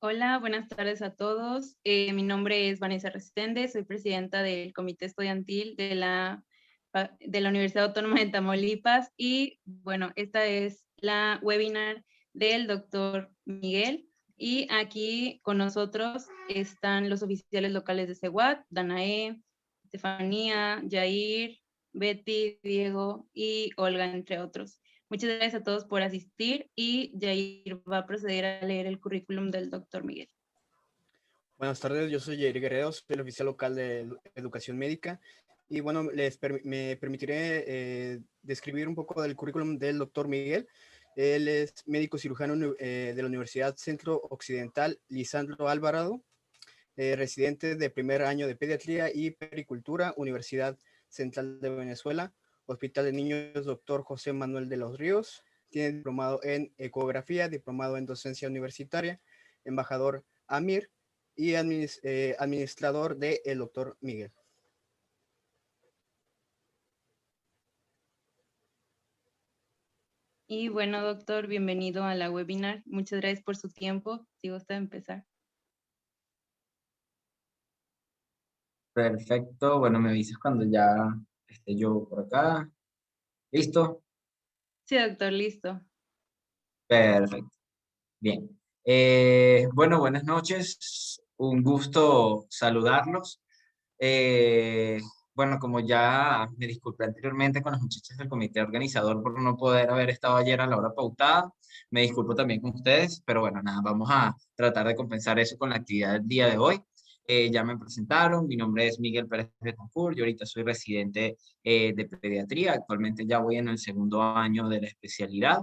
Hola, buenas tardes a todos. Mi nombre es Vanessa Resende, soy presidenta del Comité Estudiantil de la Universidad Autónoma de Tamaulipas y bueno, esta es la webinar del doctor Miguel y aquí con nosotros están los oficiales locales de CEWAT, Danae, Estefanía, Yair, Betty, Diego y Olga, entre otros. Muchas gracias a todos por asistir y Jair va a proceder a leer el currículum del doctor Miguel. Buenas tardes, yo soy Jair Guerrero, soy el oficial local de Educación Médica y bueno, me permitiré describir un poco del currículum del doctor Miguel. Él es médico cirujano de la Universidad Centro Occidental Lisandro Alvarado, residente de primer año de Pediatría y Pericultura, Universidad Central de Venezuela, Hospital de Niños Dr. José Manuel de los Ríos. Tiene diplomado en ecografía, diplomado en docencia universitaria, embajador AMIR y administrador de el doctor Miguel. Y bueno, doctor, bienvenido a la webinar. Muchas gracias por su tiempo. Si gusta empezar. Perfecto, bueno, me avisas cuando ya esté yo por acá. ¿Listo? Sí, doctor, listo. Perfecto. Bien. Bueno, buenas noches. Un gusto saludarlos. Eh, bueno, como ya me disculpé anteriormente con los muchachos del comité organizador por no poder haber estado ayer a la hora pautada, me disculpo también con ustedes, pero bueno, nada, vamos a tratar de compensar eso con la actividad del día de hoy. Ya me presentaron, mi nombre es Miguel Pérez Betancourt, yo ahorita soy residente de pediatría, actualmente ya voy en el segundo año de la especialidad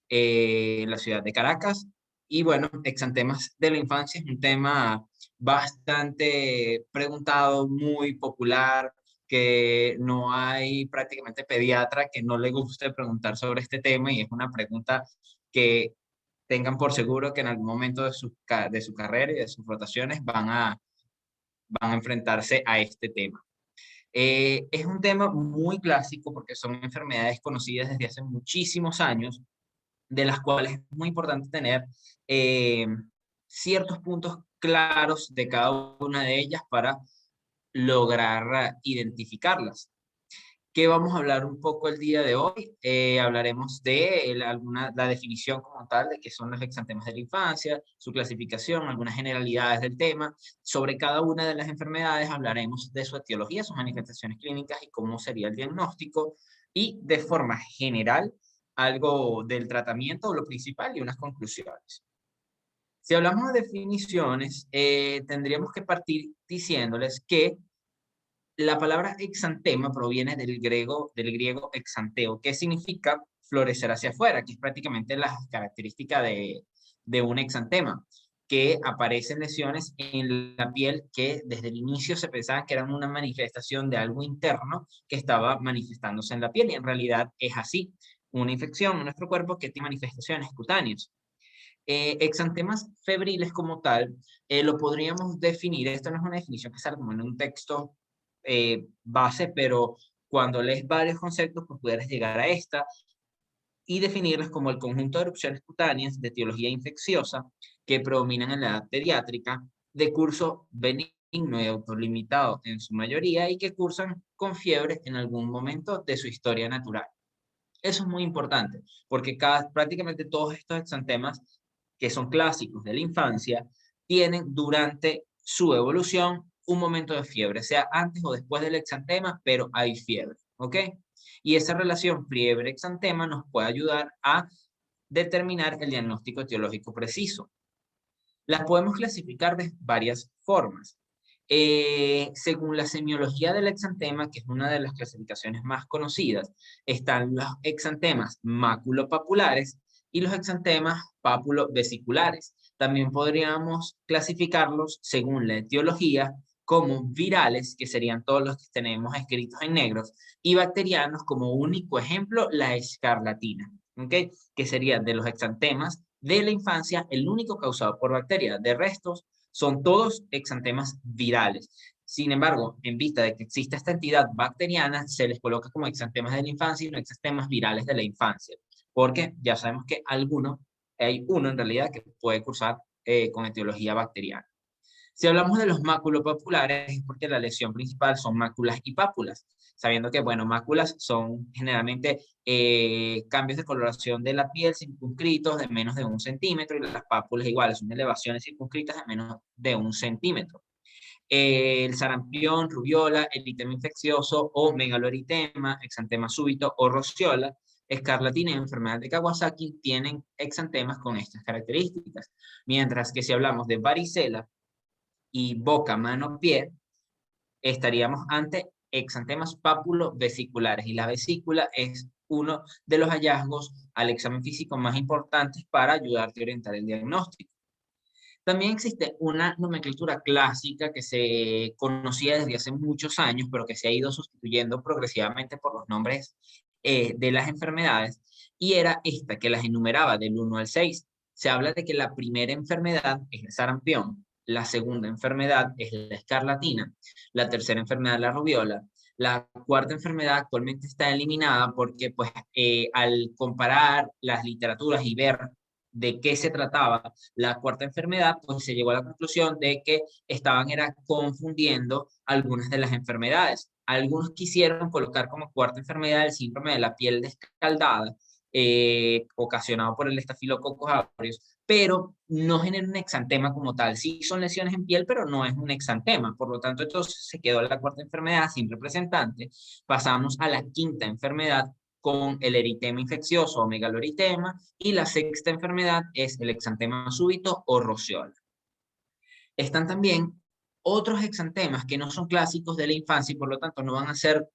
en la ciudad de Caracas. Y bueno, exantemas de la infancia es un tema bastante preguntado, muy popular, que no hay prácticamente pediatra que no le guste preguntar sobre este tema y es una pregunta que tengan por seguro que en algún momento de su carrera y de sus rotaciones van a enfrentarse a este tema. Es un tema muy clásico porque son enfermedades conocidas desde hace muchísimos años, de las cuales es muy importante tener eh, ciertos puntos claros de cada una de ellas para lograr identificarlas. ¿Qué vamos a hablar un poco el día de hoy? Hablaremos de la definición como tal de qué son los exantemas de la infancia, su clasificación, algunas generalidades del tema. Sobre cada una de las enfermedades hablaremos de su etiología, sus manifestaciones clínicas y cómo sería el diagnóstico. Y de forma general, algo del tratamiento, lo principal y unas conclusiones. Si hablamos de definiciones, tendríamos que partir diciéndoles que la palabra exantema proviene del griego exanteo, que significa florecer hacia afuera, que es prácticamente la característica de un exantema, que aparecen lesiones en la piel que desde el inicio se pensaba que eran una manifestación de algo interno que estaba manifestándose en la piel, y en realidad es así, una infección en nuestro cuerpo que tiene manifestaciones cutáneas. Exantemas febriles como tal, lo podríamos definir, esto no es una definición que sale como en un texto base, pero cuando lees varios conceptos, pues pudieras llegar a esta y definirlas como el conjunto de erupciones cutáneas de etiología infecciosa que predominan en la edad pediátrica, de curso benigno y autolimitado en su mayoría y que cursan con fiebre en algún momento de su historia natural. Eso es muy importante, porque prácticamente todos estos exantemas, que son clásicos de la infancia, tienen durante su evolución un momento de fiebre, sea antes o después del exantema, pero hay fiebre, ¿ok? Y esa relación fiebre-exantema nos puede ayudar a determinar el diagnóstico etiológico preciso. Las podemos clasificar de varias formas. Según la semiología del exantema, que es una de las clasificaciones más conocidas, están los exantemas maculopapulares y los exantemas papulovesiculares. También podríamos clasificarlos según la etiología como virales, que serían todos los que tenemos escritos en negros, y bacterianos como único ejemplo la escarlatina, ¿okay? Que serían de los exantemas de la infancia el único causado por bacterias. De restos, son todos exantemas virales. Sin embargo, en vista de que existe esta entidad bacteriana, se les coloca como exantemas de la infancia y no exantemas virales de la infancia, porque ya sabemos que hay uno en realidad que puede cursar con etiología bacteriana. Si hablamos de los maculopapulares es porque la lesión principal son máculas y pápulas, sabiendo que, bueno, máculas son generalmente cambios de coloración de la piel circunscritos de menos de 1 centímetro, y las pápulas iguales son elevaciones circunscritas de menos de 1 centímetro. El sarampión, rubiola, eritema infeccioso o megaloeritema, exantema súbito o rociola, escarlatina y enfermedad de Kawasaki tienen exantemas con estas características. Mientras que si hablamos de varicela y boca, mano, pie, estaríamos ante exantemas pápulo-vesiculares, y la vesícula es uno de los hallazgos al examen físico más importantes para ayudarte a orientar el diagnóstico. También existe una nomenclatura clásica que se conocía desde hace muchos años, pero que se ha ido sustituyendo progresivamente por los nombres de las enfermedades, y era esta que las enumeraba del 1 al 6. Se habla de que la primera enfermedad es el sarampión, la segunda enfermedad es la escarlatina, la tercera enfermedad la rubiola, la cuarta enfermedad actualmente está eliminada porque, pues, al comparar las literaturas y ver de qué se trataba la cuarta enfermedad, pues se llegó a la conclusión de que estaban confundiendo algunas de las enfermedades. Algunos quisieron colocar como cuarta enfermedad el síndrome de la piel descaldada, ocasionado por el estafilococcus aureus, pero no genera un exantema como tal. Sí son lesiones en piel, pero no es un exantema. Por lo tanto, entonces se quedó la cuarta enfermedad sin representante. Pasamos a la quinta enfermedad con el eritema infeccioso o megaloeritema, y la sexta enfermedad es el exantema súbito o rociola. Están también otros exantemas que no son clásicos de la infancia y por lo tanto no van a ser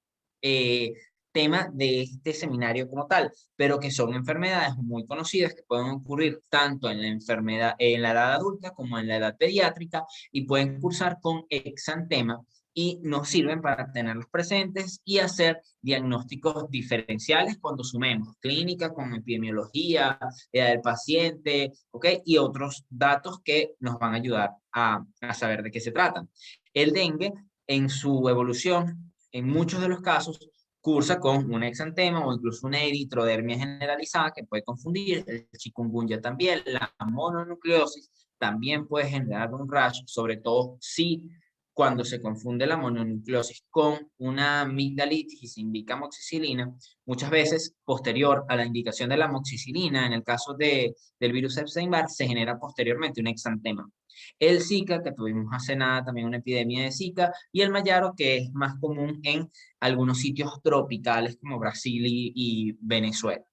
tema de este seminario como tal, pero que son enfermedades muy conocidas que pueden ocurrir tanto en la edad adulta como en la edad pediátrica, y pueden cursar con exantema, y nos sirven para tenerlos presentes y hacer diagnósticos diferenciales cuando sumemos clínica con epidemiología, edad del paciente, ¿ok? Y otros datos que nos van a ayudar a saber de qué se trata. El dengue, en su evolución, en muchos de los casos, cursa con un exantema o incluso una eritrodermia generalizada que puede confundir. El chikungunya también, la mononucleosis también puede generar un rash, sobre todo si cuando se confunde la mononucleosis con una amigdalitis y se indica amoxicilina, muchas veces posterior a la indicación de la amoxicilina, en el caso del virus Epstein-Barr, se genera posteriormente un exantema. El Zika, que tuvimos hace nada también una epidemia de Zika, y el mayaro, que es más común en algunos sitios tropicales como Brasil y Venezuela.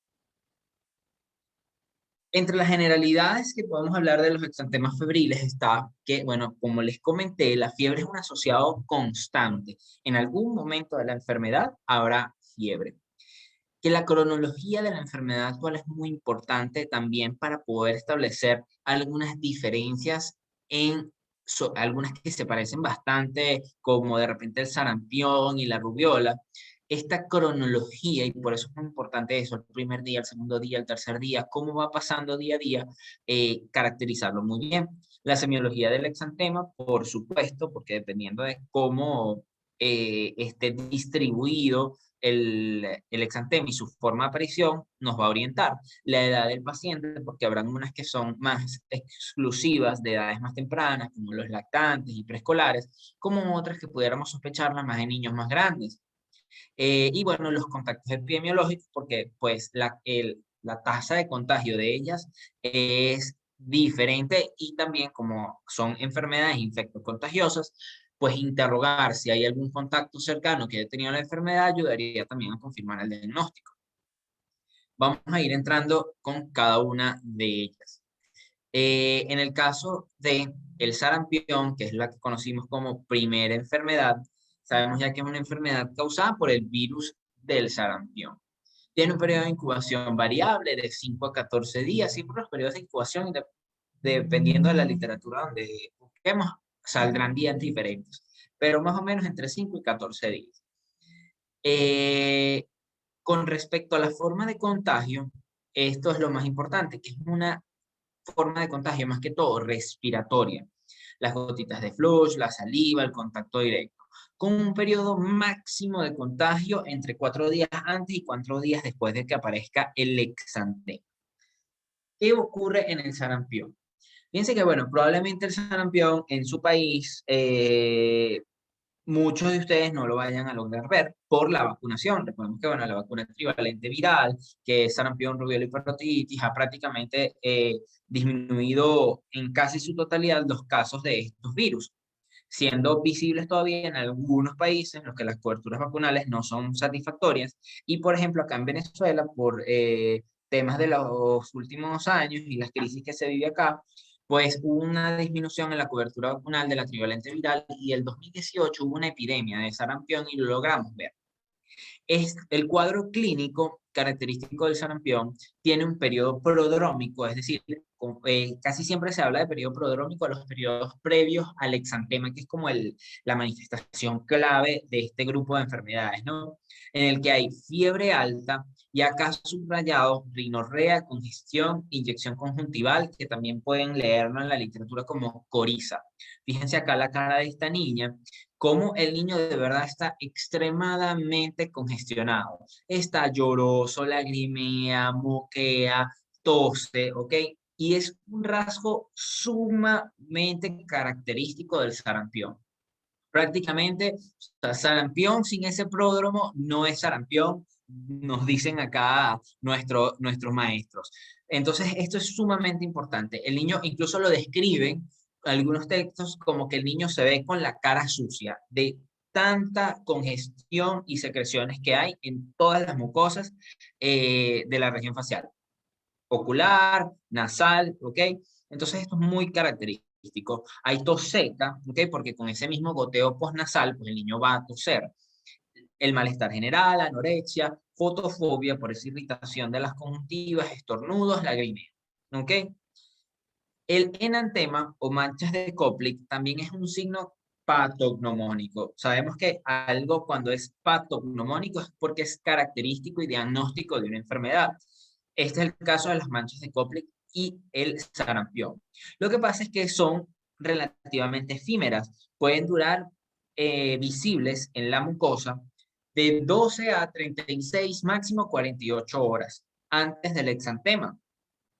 Entre las generalidades que podemos hablar de los exantemas febriles está que, bueno, como les comenté, la fiebre es un asociado constante. En algún momento de la enfermedad habrá fiebre. Que la cronología de la enfermedad actual es muy importante también para poder establecer algunas diferencias en algunas que se parecen bastante, como de repente el sarampión y la rubiola. Esta cronología, y por eso es muy importante eso, el primer día, el segundo día, el tercer día, cómo va pasando día a día, caracterizarlo muy bien. La semiología del exantema, por supuesto, porque dependiendo de cómo esté distribuido el exantema y su forma de aparición, nos va a orientar. La edad del paciente, porque habrán unas que son más exclusivas de edades más tempranas, como los lactantes y preescolares, como otras que pudiéramos sospecharlas más en niños más grandes. Y bueno, los contactos epidemiológicos, porque pues la tasa de contagio de ellas es diferente, y también como son enfermedades infectocontagiosas, pues interrogar si hay algún contacto cercano que haya tenido la enfermedad ayudaría también a confirmar el diagnóstico. Vamos a ir entrando con cada una de ellas. En el caso de el sarampión, que es la que conocimos como primera enfermedad, sabemos ya que es una enfermedad causada por el virus del sarampión. Tiene un periodo de incubación variable de 5 a 14 días. Siempre los periodos de incubación, dependiendo de la literatura donde busquemos, saldrán días diferentes, pero más o menos entre 5 y 14 días. Con respecto a la forma de contagio, esto es lo más importante, que es una forma de contagio más que todo respiratoria. Las gotitas de flush, la saliva, el contacto directo, con un periodo máximo de contagio entre 4 días antes y 4 días después de que aparezca el exantema. ¿Qué ocurre en el sarampión? Fíjense que, bueno, probablemente el sarampión en su país, muchos de ustedes no lo vayan a lograr ver por la vacunación. Recordemos que, bueno, la vacuna trivalente viral, que es sarampión, rubiola y parotiditis, ha prácticamente disminuido en casi su totalidad los casos de estos virus, siendo visibles todavía en algunos países en los que las coberturas vacunales no son satisfactorias. Y, por ejemplo, acá en Venezuela, por temas de los últimos años y las crisis que se vive acá, pues hubo una disminución en la cobertura vacunal de la trivalente viral y el 2018 hubo una epidemia de sarampión y lo logramos ver. El cuadro clínico característico del sarampión tiene un periodo prodrómico, es decir, casi siempre se habla de periodo prodrómico a los periodos previos al exantema, que es como la manifestación clave de este grupo de enfermedades, ¿no? En el que hay fiebre alta y acá subrayado rinorrea, congestión, inyección conjuntival, que también pueden leerlo en la literatura como coriza. Fíjense acá la cara de esta niña, cómo el niño de verdad está extremadamente congestionado. Está lloroso, lagrimea, moquea, tose, ¿ok? Y es un rasgo sumamente característico del sarampión. Prácticamente, o sea, sarampión sin ese pródromo no es sarampión, nos dicen acá nuestros maestros. Entonces, esto es sumamente importante. El niño incluso lo describen algunos textos como que el niño se ve con la cara sucia de tanta congestión y secreciones que hay en todas las mucosas de la región facial, ocular, nasal, ¿ok? Entonces esto es muy característico. Hay tos seca, ¿ok? Porque con ese mismo goteo postnasal, pues el niño va a toser. El malestar general, anorexia, fotofobia por esa irritación de las conjuntivas, estornudos, lagrimeo, ¿ok? El enantema o manchas de Koplik también es un signo patognomónico. Sabemos que algo cuando es patognomónico es porque es característico y diagnóstico de una enfermedad. Este es el caso de las manchas de Koplik y el sarampión. Lo que pasa es que son relativamente efímeras. Pueden durar visibles en la mucosa de 12 a 36, máximo 48 horas antes del exantema.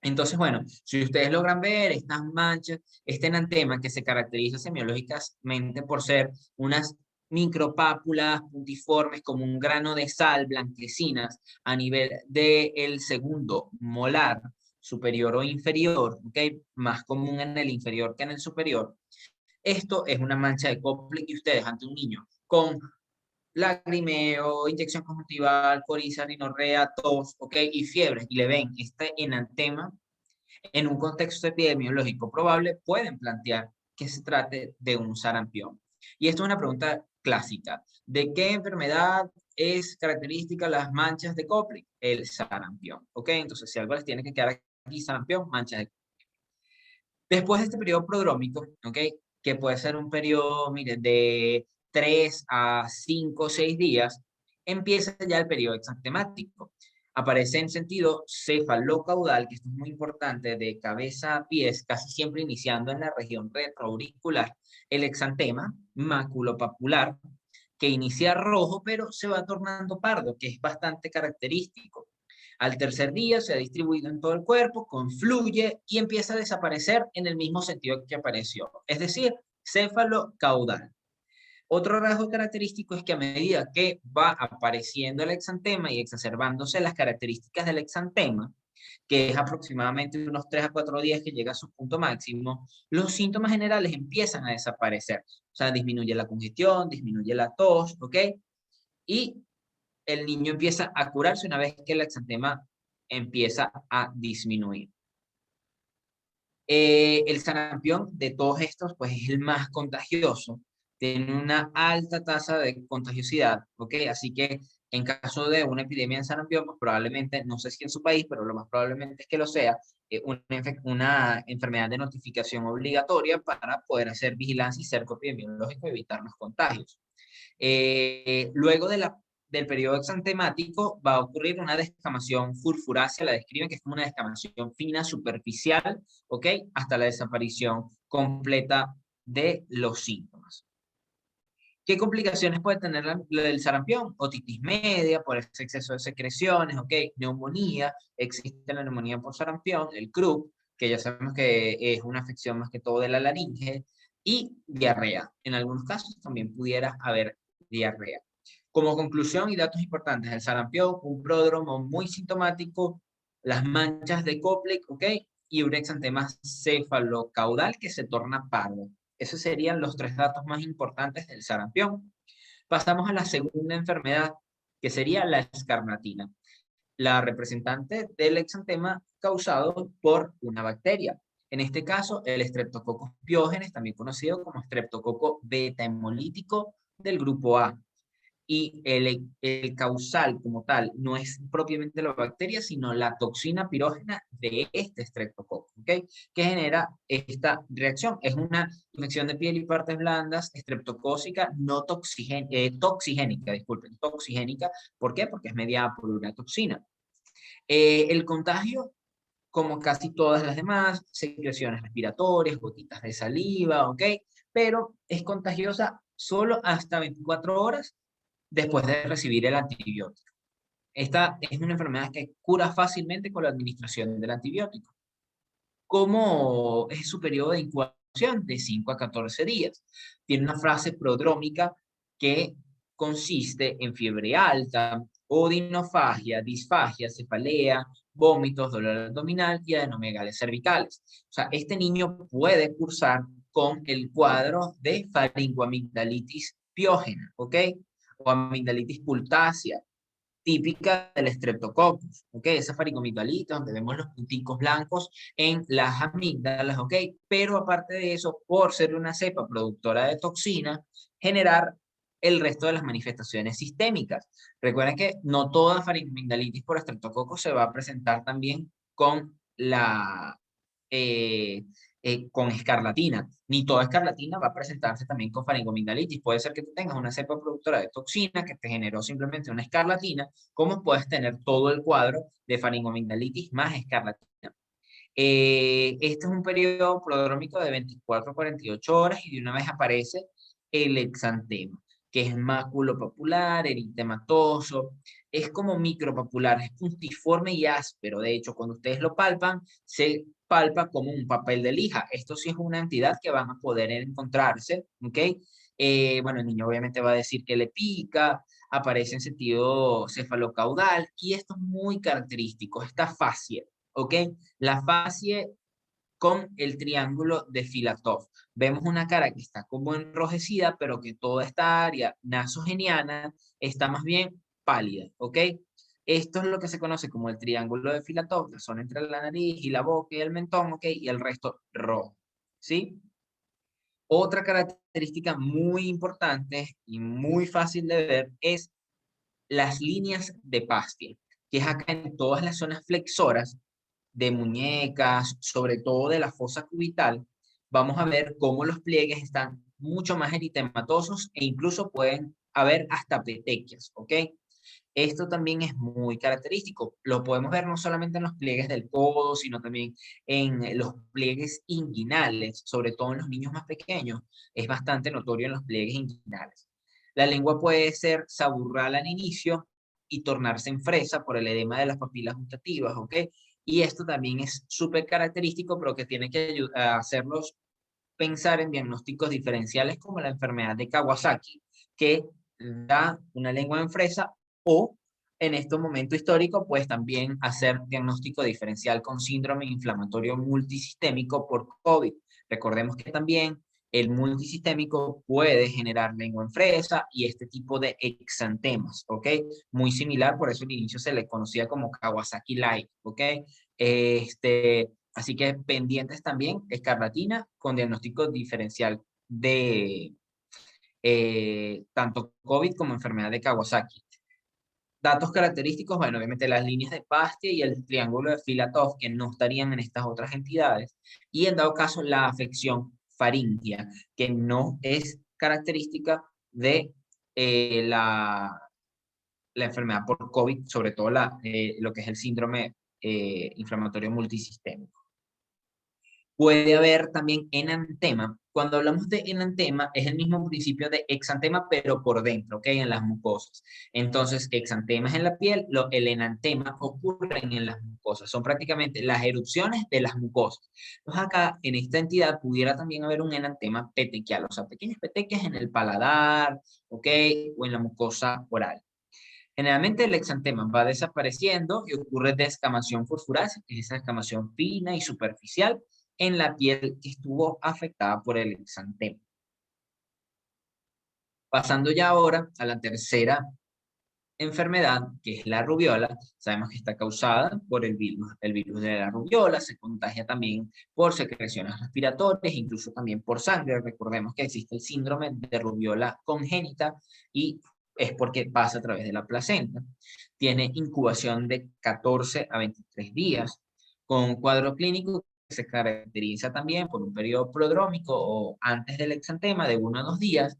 Entonces, bueno, si ustedes logran ver estas manchas, este enantema que se caracteriza semiológicamente por ser unas micropápulas puntiformes como un grano de sal blanquecinas a nivel del segundo molar, superior o inferior, ¿ok? Más común en el inferior que en el superior. Esto es una mancha de Koplik y ustedes ante un niño con lagrimeo, inyección conjuntival, coriza, rinorrea, tos, ¿ok? Y fiebre, y le ven este enantema en un contexto epidemiológico probable, pueden plantear que se trate de un sarampión. Y esto es una pregunta clásica. ¿De qué enfermedad es característica las manchas de Koplik? El sarampión. ¿Ok? Entonces, si algo les tiene que quedar aquí, sarampión, manchas de Koplik. Después de este periodo prodrómico, ¿ok? Que puede ser un periodo, mire, de 3 a 5 o 6 días, empieza ya el periodo exantemático. Aparece en sentido cefalocaudal, que esto es muy importante, de cabeza a pies, casi siempre iniciando en la región retroauricular, el exantema maculopapular, que inicia rojo, pero se va tornando pardo, que es bastante característico. Al tercer día se ha distribuido en todo el cuerpo, confluye y empieza a desaparecer en el mismo sentido que apareció, es decir, céfalo-caudal. Otro rasgo característico es que a medida que va apareciendo el exantema y exacerbándose las características del exantema, que es aproximadamente unos 3 a 4 días que llega a su punto máximo, los síntomas generales empiezan a desaparecer. O sea, disminuye la congestión, disminuye la tos, ¿ok? Y el niño empieza a curarse una vez que el exantema empieza a disminuir. El sarampión de todos estos, pues es el más contagioso, tiene una alta tasa de contagiosidad, ¿ok? Así que en caso de una epidemia de sarampión, pues probablemente, no sé si en su país, pero lo más probablemente es que lo sea, una enfermedad de notificación obligatoria para poder hacer vigilancia y cerco epidemiológico y evitar los contagios. Luego del periodo exantemático va a ocurrir una descamación furfurácea, la describen que es como una descamación fina, superficial, ¿ok? Hasta la desaparición completa de los síntomas. ¿Qué complicaciones puede tener el sarampión? Otitis media, por ese exceso de secreciones, ¿ok? Neumonía, existe la neumonía por sarampión, el CRUP, que ya sabemos que es una afección más que todo de la laringe, y diarrea. En algunos casos también pudiera haber diarrea. Como conclusión y datos importantes, el sarampión, un pródromo muy sintomático, las manchas de Koplik, ¿ok? Y un exantema cefalocaudal que se torna pardo. Esos serían los 3 datos más importantes del sarampión. Pasamos a la segunda enfermedad, que sería la escarlatina, la representante del exantema causado por una bacteria. En este caso, el Streptococcus piógenes, también conocido como Streptococo beta hemolítico del grupo A. Y el causal como tal no es propiamente la bacteria, sino la toxina pirógena de este estreptococo, ¿ok? Que genera esta reacción. Es una infección de piel y partes blandas, estreptocócica, no toxigénica, disculpen, toxigénica. ¿Por qué? Porque es mediada por una toxina. El contagio, como casi todas las demás, secreciones respiratorias, gotitas de saliva, ¿ok? Pero es contagiosa solo hasta 24 horas después de recibir el antibiótico. Esta es una enfermedad que cura fácilmente con la administración del antibiótico. ¿Cómo es su periodo de incubación? De 5 a 14 días. Tiene una fase prodrómica que consiste en fiebre alta, odinofagia, disfagia, cefalea, vómitos, dolor abdominal y adenomegalias cervicales. O sea, este niño puede cursar con el cuadro de faringoamigdalitis piógena, ¿ok? O amigdalitis pultácea, típica del Streptococcus, ¿ok? Esa faringomigdalitis donde vemos los punticos blancos en las amígdalas, ¿ok? Pero aparte de eso, por ser una cepa productora de toxina, generar el resto de las manifestaciones sistémicas. Recuerden que no toda faringomigdalitis por Streptococcus se va a presentar también con eh, con escarlatina. Ni toda escarlatina va a presentarse también con faringomigdalitis. Puede ser que tú tengas una cepa productora de toxina que te generó simplemente una escarlatina, como puedes tener todo el cuadro de faringomigdalitis más escarlatina. Este es un periodo prodrómico de 24 a 48 horas y de una vez aparece el exantema, que es maculopapular, eritematoso, es como micropapular, es puntiforme y áspero. De hecho, cuando ustedes lo palpan, se palpa como un papel de lija. Esto sí es una entidad que van a poder encontrarse, ¿ok? Bueno, el niño obviamente va a decir que le pica, aparece en sentido cefalocaudal, y esto es muy característico, esta fascia, ¿ok? La fascia con el triángulo de Filatov. Vemos una cara que está como enrojecida, pero que toda esta área nasogeniana está más bien pálida, ¿ok? Esto es lo que se conoce como el triángulo de Filatov, la zona entre la nariz y la boca y el mentón, ¿ok? Y el resto rojo, ¿sí? Otra característica muy importante y muy fácil de ver es las líneas de Pastia, que es acá en todas las zonas flexoras de muñecas, sobre todo de la fosa cubital. Vamos a ver cómo los pliegues están mucho más eritematosos e incluso pueden haber hasta petequias, ¿ok? Esto también es muy característico. Lo podemos ver no solamente en los pliegues del codo, sino también en los pliegues inguinales, sobre todo en los niños más pequeños. Es bastante notorio en los pliegues inguinales. La lengua puede ser saburral al inicio y tornarse en fresa por el edema de las papilas gustativas, ¿ok? Y esto también es súper característico, pero que tiene que hacerlos pensar en diagnósticos diferenciales como la enfermedad de Kawasaki, que da una lengua en fresa, o en este momento histórico, pues también hacer diagnóstico diferencial con síndrome inflamatorio multisistémico por COVID. Recordemos que también el multisistémico puede generar lengua en fresa y este tipo de exantemas, ¿ok? Muy similar, por eso al inicio se le conocía como Kawasaki Light, ¿ok? Así que pendientes también, escarlatina con diagnóstico diferencial de tanto COVID como enfermedad de Kawasaki. Datos característicos, bueno, obviamente las líneas de Pastia y el triángulo de Filatov, que no estarían en estas otras entidades, y en dado caso la afección faríngea, que no es característica de la enfermedad por COVID, sobre todo lo que es el síndrome inflamatorio multisistémico. Puede haber también enantema. Cuando hablamos de enantema, es el mismo principio de exantema, pero por dentro, ¿ok? En las mucosas. Entonces, exantema es en la piel, el enantema ocurre en las mucosas. Son prácticamente las erupciones de las mucosas. Entonces, acá, en esta entidad, pudiera también haber un enantema petequial, o sea, pequeñas petequias en el paladar, ¿ok? O en la mucosa oral. Generalmente el exantema va desapareciendo y ocurre descamación fosforácea, que es esa descamación fina y superficial en la piel que estuvo afectada por el exantema. Pasando ya ahora a la tercera enfermedad, que es la rubiola. Sabemos que está causada por el virus de la rubiola, se contagia también por secreciones respiratorias, incluso también por sangre. Recordemos que existe el síndrome de rubiola congénita y es porque pasa a través de la placenta. Tiene incubación de 14 a 23 días, con un cuadro clínico que se caracteriza también por un periodo prodrómico o antes del exantema de 1 a 2 días,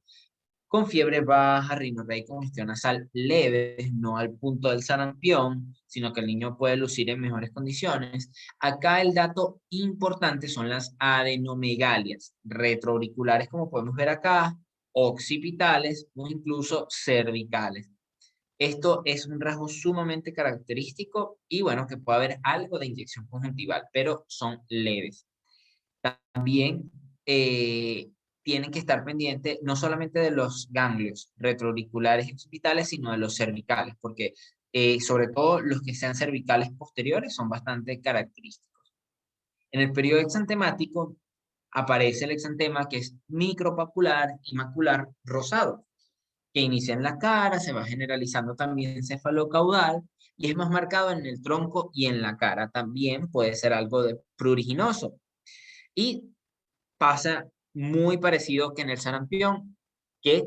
con fiebre baja, rinorrea y congestión nasal leves, no al punto del sarampión, sino que el niño puede lucir en mejores condiciones. Acá el dato importante son las adenomegalias retroauriculares, como podemos ver acá, occipitales o incluso cervicales. Esto es un rasgo sumamente característico y bueno, que puede haber algo de inyección conjuntival, pero son leves. También tienen que estar pendientes no solamente de los ganglios retroauriculares y occipitales, sino de los cervicales, porque sobre todo los que sean cervicales posteriores son bastante característicos. En el periodo exantemático aparece el exantema que es micropapular y macular rosado, que inicia en la cara, se va generalizando también cefalocaudal y es más marcado en el tronco y en la cara. También puede ser algo de pruriginoso. Y pasa muy parecido que en el sarampión, que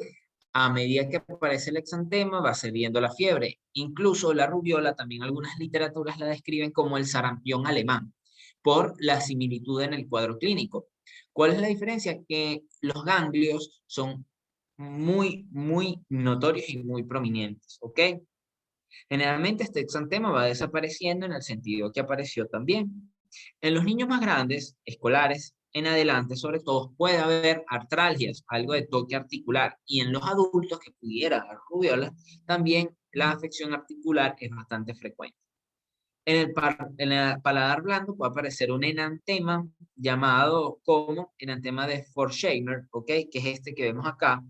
a medida que aparece el exantema va cediendo la fiebre. Incluso la rubiola, también algunas literaturas la describen como el sarampión alemán, por la similitud en el cuadro clínico. ¿Cuál es la diferencia? Que los ganglios son muy notorios y muy prominentes, ¿ok? Generalmente este exantema va desapareciendo en el sentido que apareció también. En los niños más grandes, escolares, en adelante, sobre todo, puede haber artralgias, algo de toque articular. Y en los adultos que pudiera dar rubiola, también la afección articular es bastante frecuente. En el paladar blando puede aparecer un enantema llamado como enantema de Forchheimer, ¿ok? Que es este que vemos acá,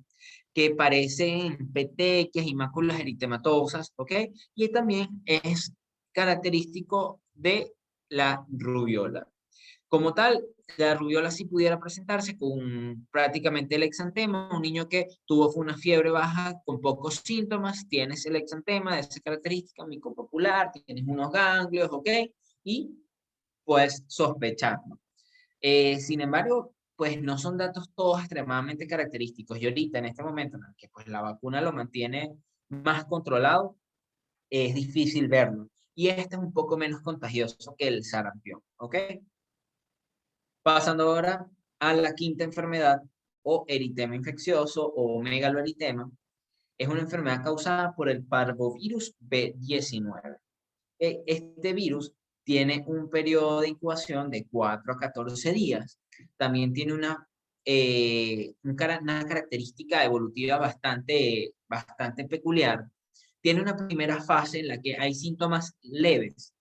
que parecen petequias y máculas eritematosas, ¿ok? Y también es característico de la rubiola. Como tal, la rubiola sí pudiera presentarse con prácticamente el exantema, un niño que tuvo una fiebre baja con pocos síntomas, tienes el exantema de esa característica micopopular, tienes unos ganglios, ¿ok? Y puedes sospecharlo. Sin embargo, pues no son datos todos extremadamente característicos. Y ahorita, en este momento en el que pues, la vacuna lo mantiene más controlado, es difícil verlo. Y este es un poco menos contagioso que el sarampión, ¿ok? Pasando ahora a la quinta enfermedad, o eritema infeccioso, o megaloeritema, es una enfermedad causada por el parvovirus B19. Este virus tiene un periodo de incubación de 4 a 14 días. También tiene una característica evolutiva bastante peculiar. Tiene una primera fase en la que hay síntomas leves.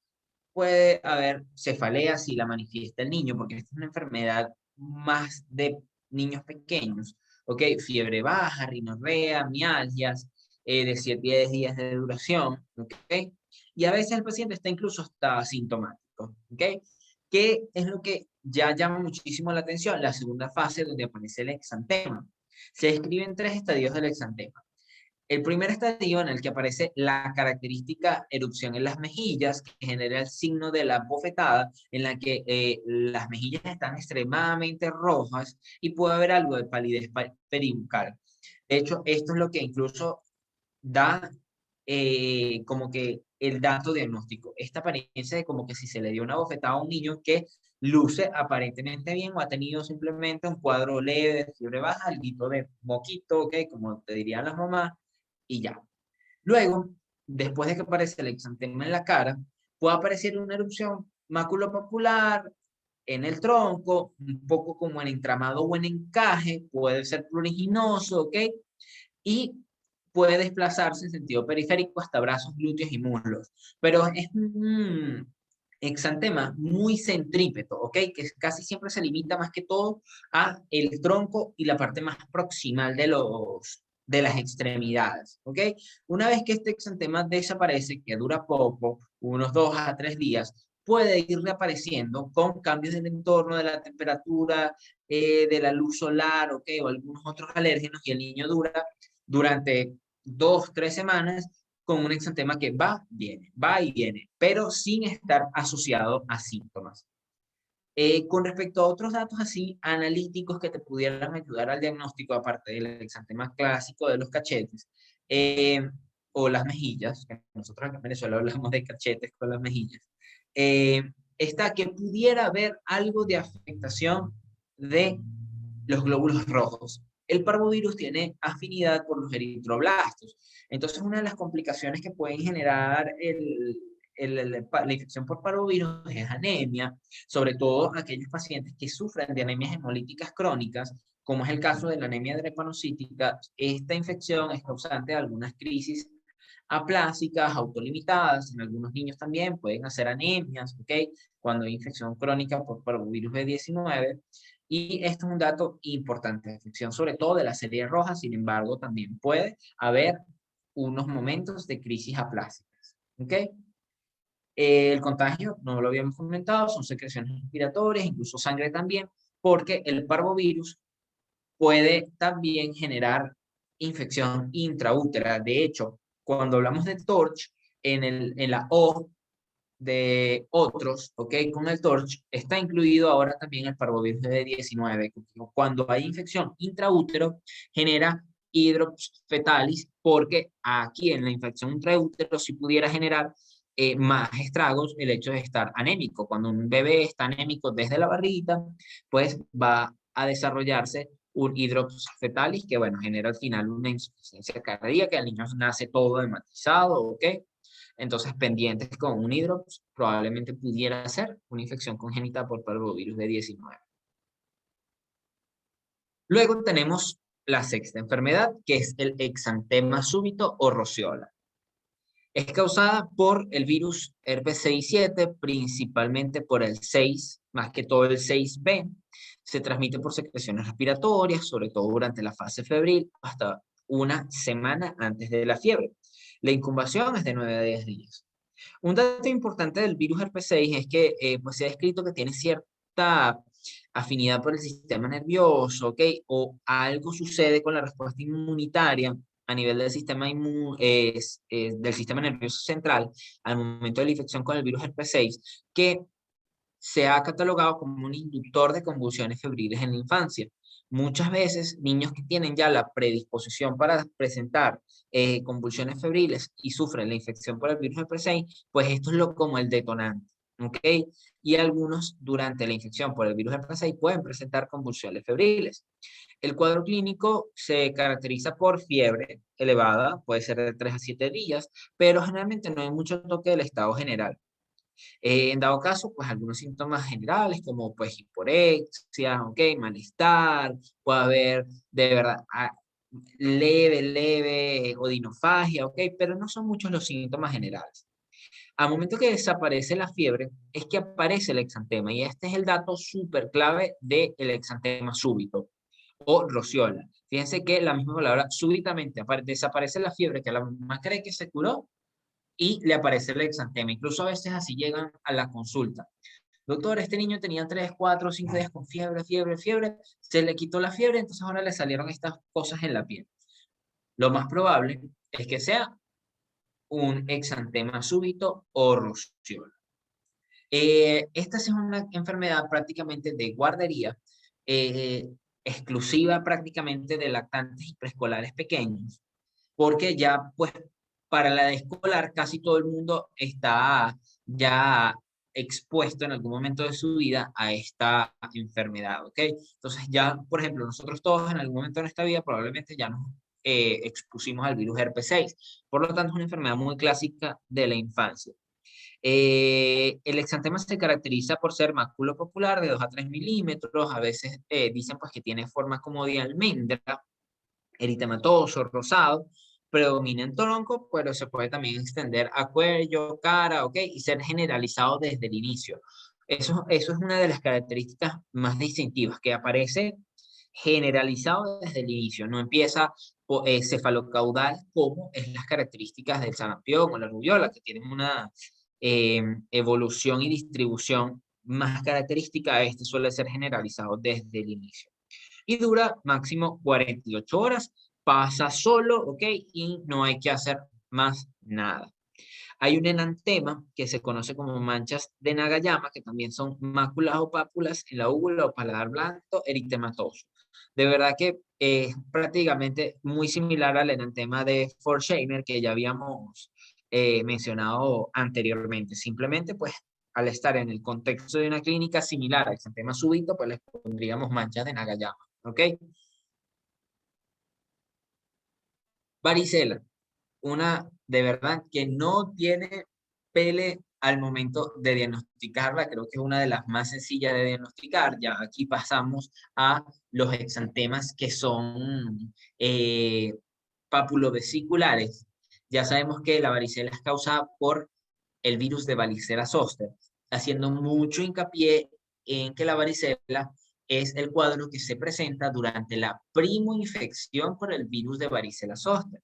Puede haber cefalea si la manifiesta el niño, porque esta es una enfermedad más de niños pequeños. ¿Ok? Fiebre baja, rinorrea, mialgias, de 7 a 10 días de duración. ¿Ok? Y a veces el paciente está incluso hasta asintomático. ¿Ok? ¿Qué es lo que ya llama muchísimo la atención? La segunda fase donde aparece el exantema. Se describen 3 estadios del exantema. El primer estadio en el que aparece la característica erupción en las mejillas, que genera el signo de la bofetada, en la que las mejillas están extremadamente rojas y puede haber algo de palidez peribucal. De hecho, esto es lo que incluso da como que el dato diagnóstico. Esta apariencia de como que si se le dio una bofetada a un niño que luce aparentemente bien o ha tenido simplemente un cuadro leve de fiebre baja, algo de moquito, ¿ok? Como te dirían las mamás, y ya. Luego, después de que aparece el exantema en la cara, puede aparecer una erupción maculopapular, en el tronco, un poco como en entramado o en encaje, puede ser pruriginoso, ¿ok? Y puede desplazarse en sentido periférico hasta brazos, glúteos y muslos. Pero es un exantema muy centrípeto, ¿ok? Que casi siempre se limita más que todo a el tronco y la parte más proximal de las extremidades, ¿ok? Una vez que este exantema desaparece, que dura poco, unos 2 a 3 días, puede ir reapareciendo con cambios del entorno, de la temperatura, de la luz solar, ¿ok? O algunos otros alérgenos, y el niño dura durante 2, 3 semanas con un exantema que va y viene, pero sin estar asociado a síntomas. Con respecto a otros datos así analíticos que te pudieran ayudar al diagnóstico, aparte del exantema clásico de los cachetes, o las mejillas, que nosotros acá en Venezuela hablamos de cachetes con las mejillas, eh, está que pudiera haber algo de afectación de los glóbulos rojos. El parvovirus tiene afinidad por los eritroblastos. Entonces, una de las complicaciones que pueden generar la infección por parvovirus es anemia, sobre todo aquellos pacientes que sufren de anemias hemolíticas crónicas, como es el caso de la anemia drepanocítica. Esta infección es causante de algunas crisis aplásicas, autolimitadas, en algunos niños también pueden hacer anemias, ¿ok? Cuando hay infección crónica por parvovirus B19. Y esto es un dato importante, infección sobre todo de la serie roja. Sin embargo, también puede haber unos momentos de crisis aplásicas, ¿ok? El contagio, no lo habíamos comentado, son secreciones respiratorias, incluso sangre también, porque el parvovirus puede también generar infección intraútera. De hecho, cuando hablamos de TORCH, en la O de otros, ¿ok? Con el TORCH está incluido ahora también el parvovirus de 19. Cuando hay infección intraútero, genera hidrops fetalis, porque aquí en la infección intraútero sí pudiera generar más estragos el hecho de estar anémico. Cuando un bebé está anémico desde la barriguita, pues va a desarrollarse un hidrops fetalis que, bueno, genera al final una insuficiencia cardíaca, el niño nace todo hematizado, ¿ok? Entonces, pendientes con un hidrops, probablemente pudiera ser una infección congénita por parvovirus B19. Luego tenemos la sexta enfermedad, que es el exantema súbito o roceola. Es causada por el virus herpes 6 y 7, principalmente por el 6, más que todo el 6B. Se transmite por secreciones respiratorias, sobre todo durante la fase febril, hasta una semana antes de la fiebre. La incubación es de 9 a 10 días. Un dato importante del virus herpes 6 es que pues se ha descrito que tiene cierta afinidad por el sistema nervioso, ¿ok? O algo sucede con la respuesta inmunitaria a nivel del sistema, del sistema nervioso central al momento de la infección con el virus herpes 6, que se ha catalogado como un inductor de convulsiones febriles en la infancia. Muchas veces, niños que tienen ya la predisposición para presentar convulsiones febriles y sufren la infección por el virus herpes 6, pues esto es como el detonante, ¿ok? Y algunos durante la infección por el virus herpes 6 pueden presentar convulsiones febriles. El cuadro clínico se caracteriza por fiebre elevada, puede ser de 3 a 7 días, pero generalmente no hay mucho toque del estado general. En dado caso, pues algunos síntomas generales como pues hiporexia, ok, malestar, puede haber de verdad leve odinofagia, ok, pero no son muchos los síntomas generales. Al momento que desaparece la fiebre, es que aparece el exantema, y este es el dato súper clave del exantema súbito o rociola. Fíjense que la misma palabra, súbitamente desaparece la fiebre, que la mamá cree que se curó, y le aparece el exantema. Incluso a veces así llegan a la consulta. Doctor, este niño tenía 3, 4, 5 días con fiebre, se le quitó la fiebre, entonces ahora le salieron estas cosas en la piel. Lo más probable es que sea un exantema súbito o rociola. Esta es una enfermedad prácticamente de guardería, exclusiva prácticamente de lactantes y preescolares pequeños, porque ya pues para la edad escolar casi todo el mundo está ya expuesto en algún momento de su vida a esta enfermedad, ¿ok? Entonces ya, por ejemplo, nosotros todos en algún momento de nuestra vida probablemente ya nos expusimos al virus herpes 6, por lo tanto es una enfermedad muy clásica de la infancia. El exantema se caracteriza por ser maculopapular de 2 a 3 milímetros, a veces dicen pues que tiene forma como de almendra, eritematoso, rosado, predomina en tronco, pero se puede también extender a cuello, cara, ¿ok? Y ser generalizado desde el inicio. Eso es una de las características más distintivas, que aparece generalizado desde el inicio, no empieza cefalocaudal como es las características del sarampión o la rubiola, que tienen una evolución y distribución más característica. Este suele ser generalizado desde el inicio. Y dura máximo 48 horas, pasa solo, ¿ok? Y no hay que hacer más nada. Hay un enantema que se conoce como manchas de Nagayama, que también son máculas o pápulas en la úvula o paladar blando eritematoso. De verdad que es prácticamente muy similar al enantema de Forsheimer que ya habíamos mencionado anteriormente. Simplemente, pues, al estar en el contexto de una clínica similar al exantema súbito, pues les pondríamos manchas de Nagayama, ¿ok? Varicela, una de verdad que no tiene pele al momento de diagnosticarla, creo que es una de las más sencillas de diagnosticar. Ya aquí pasamos a los exantemas que son papulobesiculares. Ya sabemos que la varicela es causada por el virus de varicela zoster, haciendo mucho hincapié en que la varicela es el cuadro que se presenta durante la primoinfección por el virus de varicela zoster.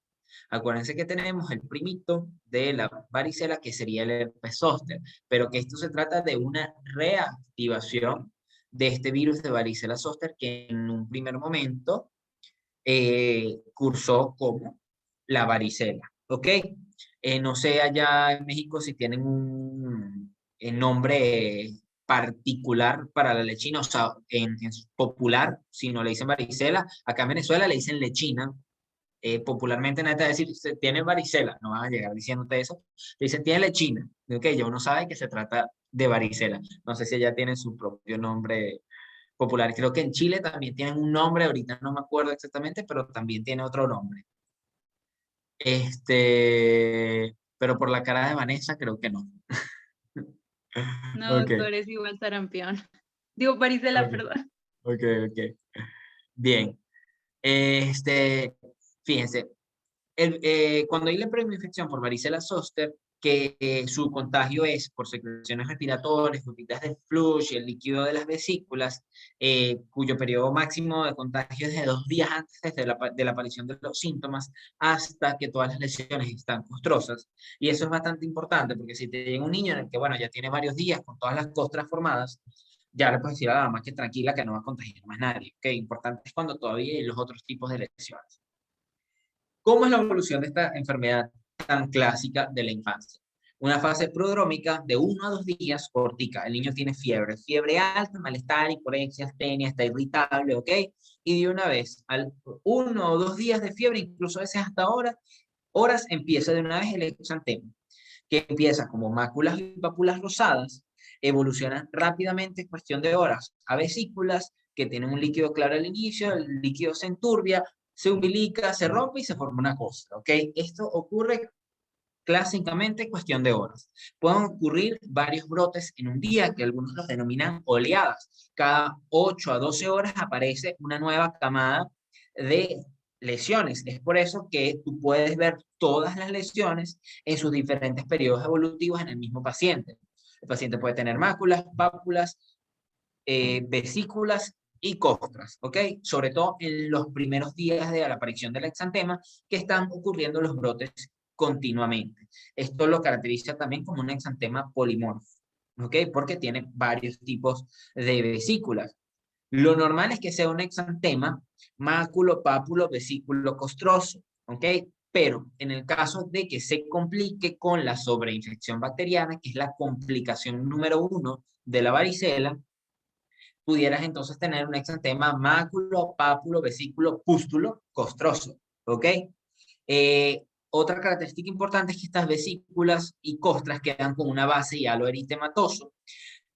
Acuérdense que tenemos el primito de la varicela, que sería el herpes zóster, pero que esto se trata de una reactivación de este virus de varicela zóster que en un primer momento cursó como la varicela, ¿ok? No sé allá en México si tienen un nombre particular para la lechina, o sea, en popular, si no le dicen varicela, acá en Venezuela le dicen lechina. Popularmente nadie te va a decir, "Usted tiene varicela", no van a llegar diciéndote eso, te dicen, tiene lechina, ok, ya uno sabe que se trata de varicela. No sé si ella tiene su propio nombre popular, creo que en Chile también tienen un nombre, ahorita no me acuerdo exactamente, pero también tiene otro nombre. Pero por la cara de Vanessa creo que no. No, Ok, doctor, es igual sarampión. Digo, varicela, ok, perdón. ok, ok. Bien. Este, Fíjense, cuando hay la preinfección por varicela zoster, que su contagio es por secreciones respiratorias, gotitas de flush y el líquido de las vesículas, cuyo periodo máximo de contagio es de 2 días antes de la aparición de los síntomas hasta que todas las lesiones están costrosas. Y eso es bastante importante, porque si te llega un niño en el que, bueno, ya tiene varios días con todas las costras formadas, ya le puedes decir a la mamá que tranquila, que no va a contagiar más nadie. ¿Ok? Importante es cuando todavía hay los otros tipos de lesiones. ¿Cómo es la evolución de esta enfermedad tan clásica de la infancia? Una fase prodrómica de 1 a 2 días, cortica. El niño tiene fiebre alta, malestar, hiporexia, astenia, está irritable, ¿ok? Y de una vez, al 1 o 2 días de fiebre, incluso a veces hasta horas, empieza de una vez el exantema, que empieza como máculas y pápulas rosadas, evoluciona rápidamente en cuestión de horas a vesículas que tienen un líquido claro al inicio, el líquido se enturbia, se umbilica, se rompe y se forma una costra, ¿ok? Esto ocurre clásicamente en cuestión de horas. Pueden ocurrir varios brotes en un día, que algunos los denominan oleadas. Cada 8 a 12 horas aparece una nueva camada de lesiones. Es por eso que tú puedes ver todas las lesiones en sus diferentes periodos evolutivos en el mismo paciente. El paciente puede tener máculas, pápulas, vesículas y costras, ¿ok? Sobre todo en los primeros días de la aparición del exantema, que están ocurriendo los brotes continuamente. Esto lo caracteriza también como un exantema polimorfo, ¿ok? Porque tiene varios tipos de vesículas. Lo normal es que sea un exantema máculo, pápulo, vesículo costroso, ¿ok? Pero en el caso de que se complique con la sobreinfección bacteriana, que es la complicación número 1 de la varicela, pudieras entonces tener un exantema máculo, pápulo, vesículo, pústulo, costroso, ¿ok? Otra característica importante es que estas vesículas y costras quedan con una base y halo eritematoso.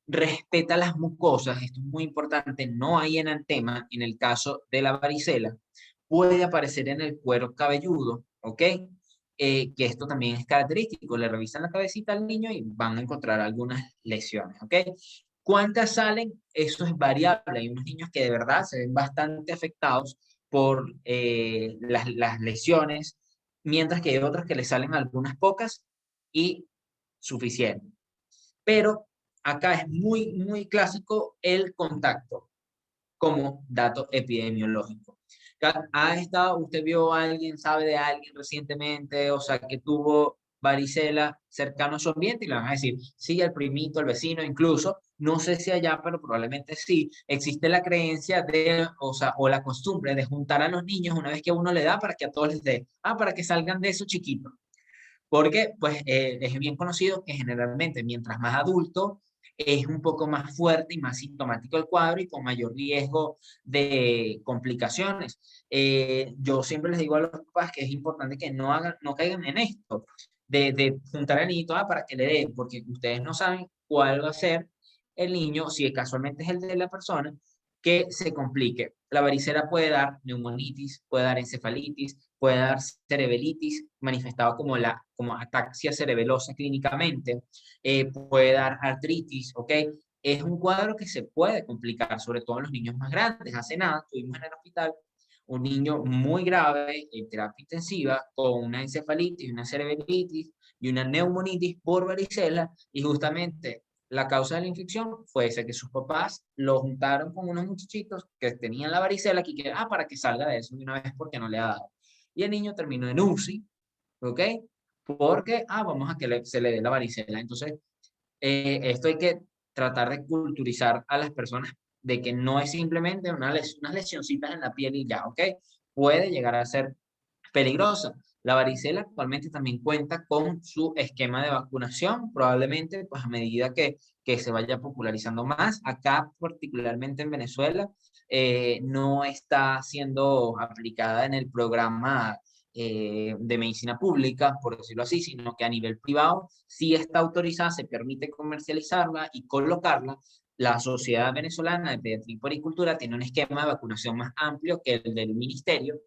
Respeta las mucosas, esto es muy importante, no hay enantema en el caso de la varicela. Puede aparecer en el cuero cabelludo, ¿ok? que esto también es característico. Le revisan la cabecita al niño y van a encontrar algunas lesiones, ¿ok? ¿Cuántas salen? Eso es variable. Hay unos niños que de verdad se ven bastante afectados por las lesiones, mientras que hay otros que les salen algunas pocas y suficiente. Pero acá es muy, muy clásico el contacto como dato epidemiológico. Usted vio a alguien, sabe de alguien recientemente, o sea, que tuvo varicela cercano a su ambiente y le van a decir, sí, el primito, el vecino, incluso, no sé si allá, pero probablemente sí, existe la creencia de, o sea, o la costumbre de juntar a los niños una vez que uno le da para que a todos les dé, para que salgan de eso chiquitos. Porque, pues, es bien conocido que generalmente mientras más adulto es un poco más fuerte y más sintomático el cuadro y con mayor riesgo de complicaciones. Yo siempre les digo a los papás que es importante que no caigan en esto, de juntar al niñito para que le den, porque ustedes no saben cuál va a ser el niño, si casualmente es el de la persona, que se complique. La varicela puede dar neumonitis, puede dar encefalitis, puede dar cerebelitis, manifestado como ataxia cerebelosa clínicamente, puede dar artritis, ¿ok? Es un cuadro que se puede complicar, sobre todo en los niños más grandes. Hace nada tuvimos en el hospital un niño muy grave en terapia intensiva con una encefalitis, una cerebelitis y una neumonitis por varicela, y justamente la causa de la infección fue esa, que sus papás lo juntaron con unos muchachitos que tenían la varicela, para que salga de eso de una vez porque no le ha dado. Y el niño terminó en UCI, ¿ok? Porque, vamos a que se le dé la varicela. Entonces, esto hay que tratar de culturizar a las personas de que no es simplemente unas lesioncitas en la piel y ya, ¿ok? Puede llegar a ser peligrosa. La varicela actualmente también cuenta con su esquema de vacunación, probablemente pues a medida que se vaya popularizando más. Acá, particularmente en Venezuela, no está siendo aplicada en el programa de medicina pública, por decirlo así, sino que a nivel privado sí está autorizada, se permite comercializarla y colocarla. La Sociedad Venezolana de Pediatría y Puericultura tiene un esquema de vacunación más amplio que el del ministerio,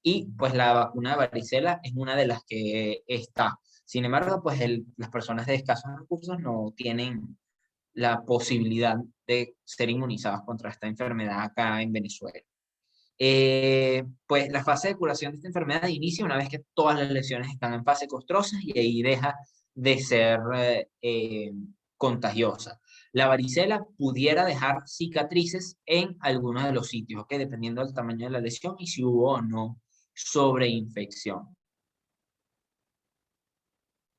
y pues la vacuna de varicela es una de las que está. Sin embargo, pues las personas de escasos recursos no tienen la posibilidad de ser inmunizadas contra esta enfermedad acá en Venezuela. Pues la fase de curación de esta enfermedad inicia una vez que todas las lesiones están en fase costrosa y ahí deja de ser contagiosa. La varicela pudiera dejar cicatrices en algunos de los sitios, ¿ok? Dependiendo del tamaño de la lesión y si hubo o no sobreinfección.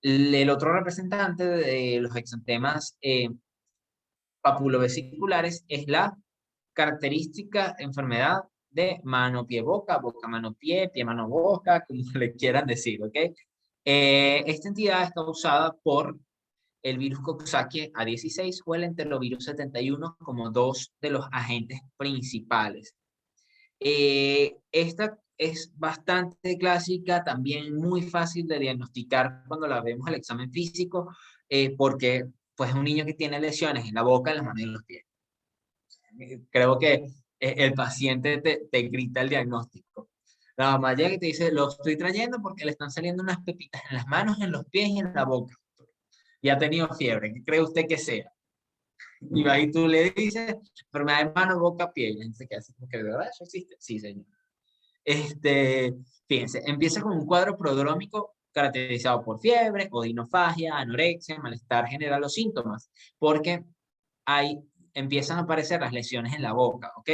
El otro representante de los exantemas papulovesiculares es la característica enfermedad de mano-pie-boca, boca-mano-pie, pie-mano-boca, como le quieran decir, ¿ok? Esta entidad está causada por el virus Coxsackie A16 o el enterovirus 71 como dos de los agentes principales. Esta es bastante clásica, también muy fácil de diagnosticar cuando la vemos al examen físico, porque pues es un niño que tiene lesiones en la boca, en las manos y en los pies. Creo que el paciente te grita el diagnóstico. La mamá llega y te dice, lo estoy trayendo porque le están saliendo unas pepitas en las manos, en los pies y en la boca. Y ha tenido fiebre. ¿Qué cree usted que sea? Y va y tú le dices, enfermedad de mano, boca, pie. Y dice, ¿qué hace? Porque de verdad eso existe. Sí, señor. Fíjense, empieza con un cuadro prodrómico caracterizado por fiebre, odinofagia, anorexia, malestar general o síntomas, porque ahí empiezan a aparecer las lesiones en la boca, ¿ok?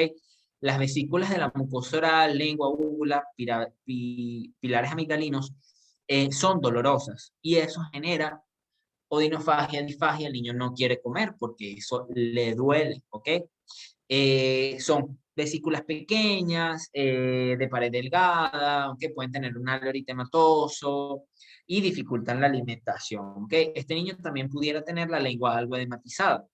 Las vesículas de la mucosa oral, lengua, úvula, pilares amigdalinos son dolorosas y eso genera odinofagia, disfagia, el niño no quiere comer porque eso le duele, ¿ok? Son vesículas pequeñas, de pared delgada, que pueden tener un halo eritematoso y dificultan la alimentación, ¿ok? Este niño también pudiera tener la lengua algo edematizada.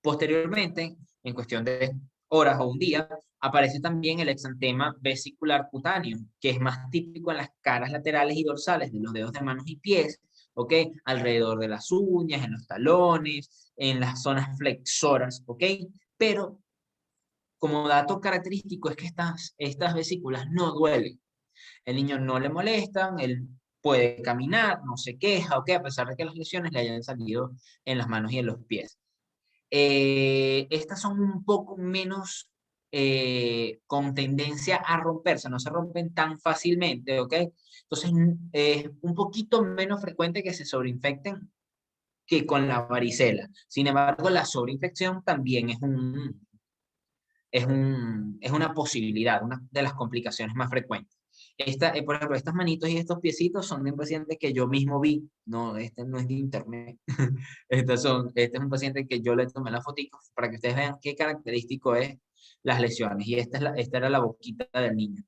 Posteriormente, en cuestión de horas o un día, aparece también el exantema vesicular cutáneo, que es más típico en las caras laterales y dorsales de los dedos de manos y pies, ¿ok? Alrededor de las uñas, en los talones, en las zonas flexoras, ¿ok? Pero como dato característico es que estas vesículas no duelen. El niño no le molestan, él puede caminar, no se queja, ok, a pesar de que las lesiones le hayan salido en las manos y en los pies. Estas son un poco menos con tendencia a romperse, no se rompen tan fácilmente, ¿ok? Entonces, es un poquito menos frecuente que se sobreinfecten que con la varicela. Sin embargo, la sobreinfección también es una posibilidad, una de las complicaciones más frecuentes. Por ejemplo, estas manitos y estos piecitos son de un paciente que yo mismo vi, no, este no es de internet, este es un paciente que yo le tomé la fotito para que ustedes vean qué característico es las lesiones, y esta era la boquita del niño.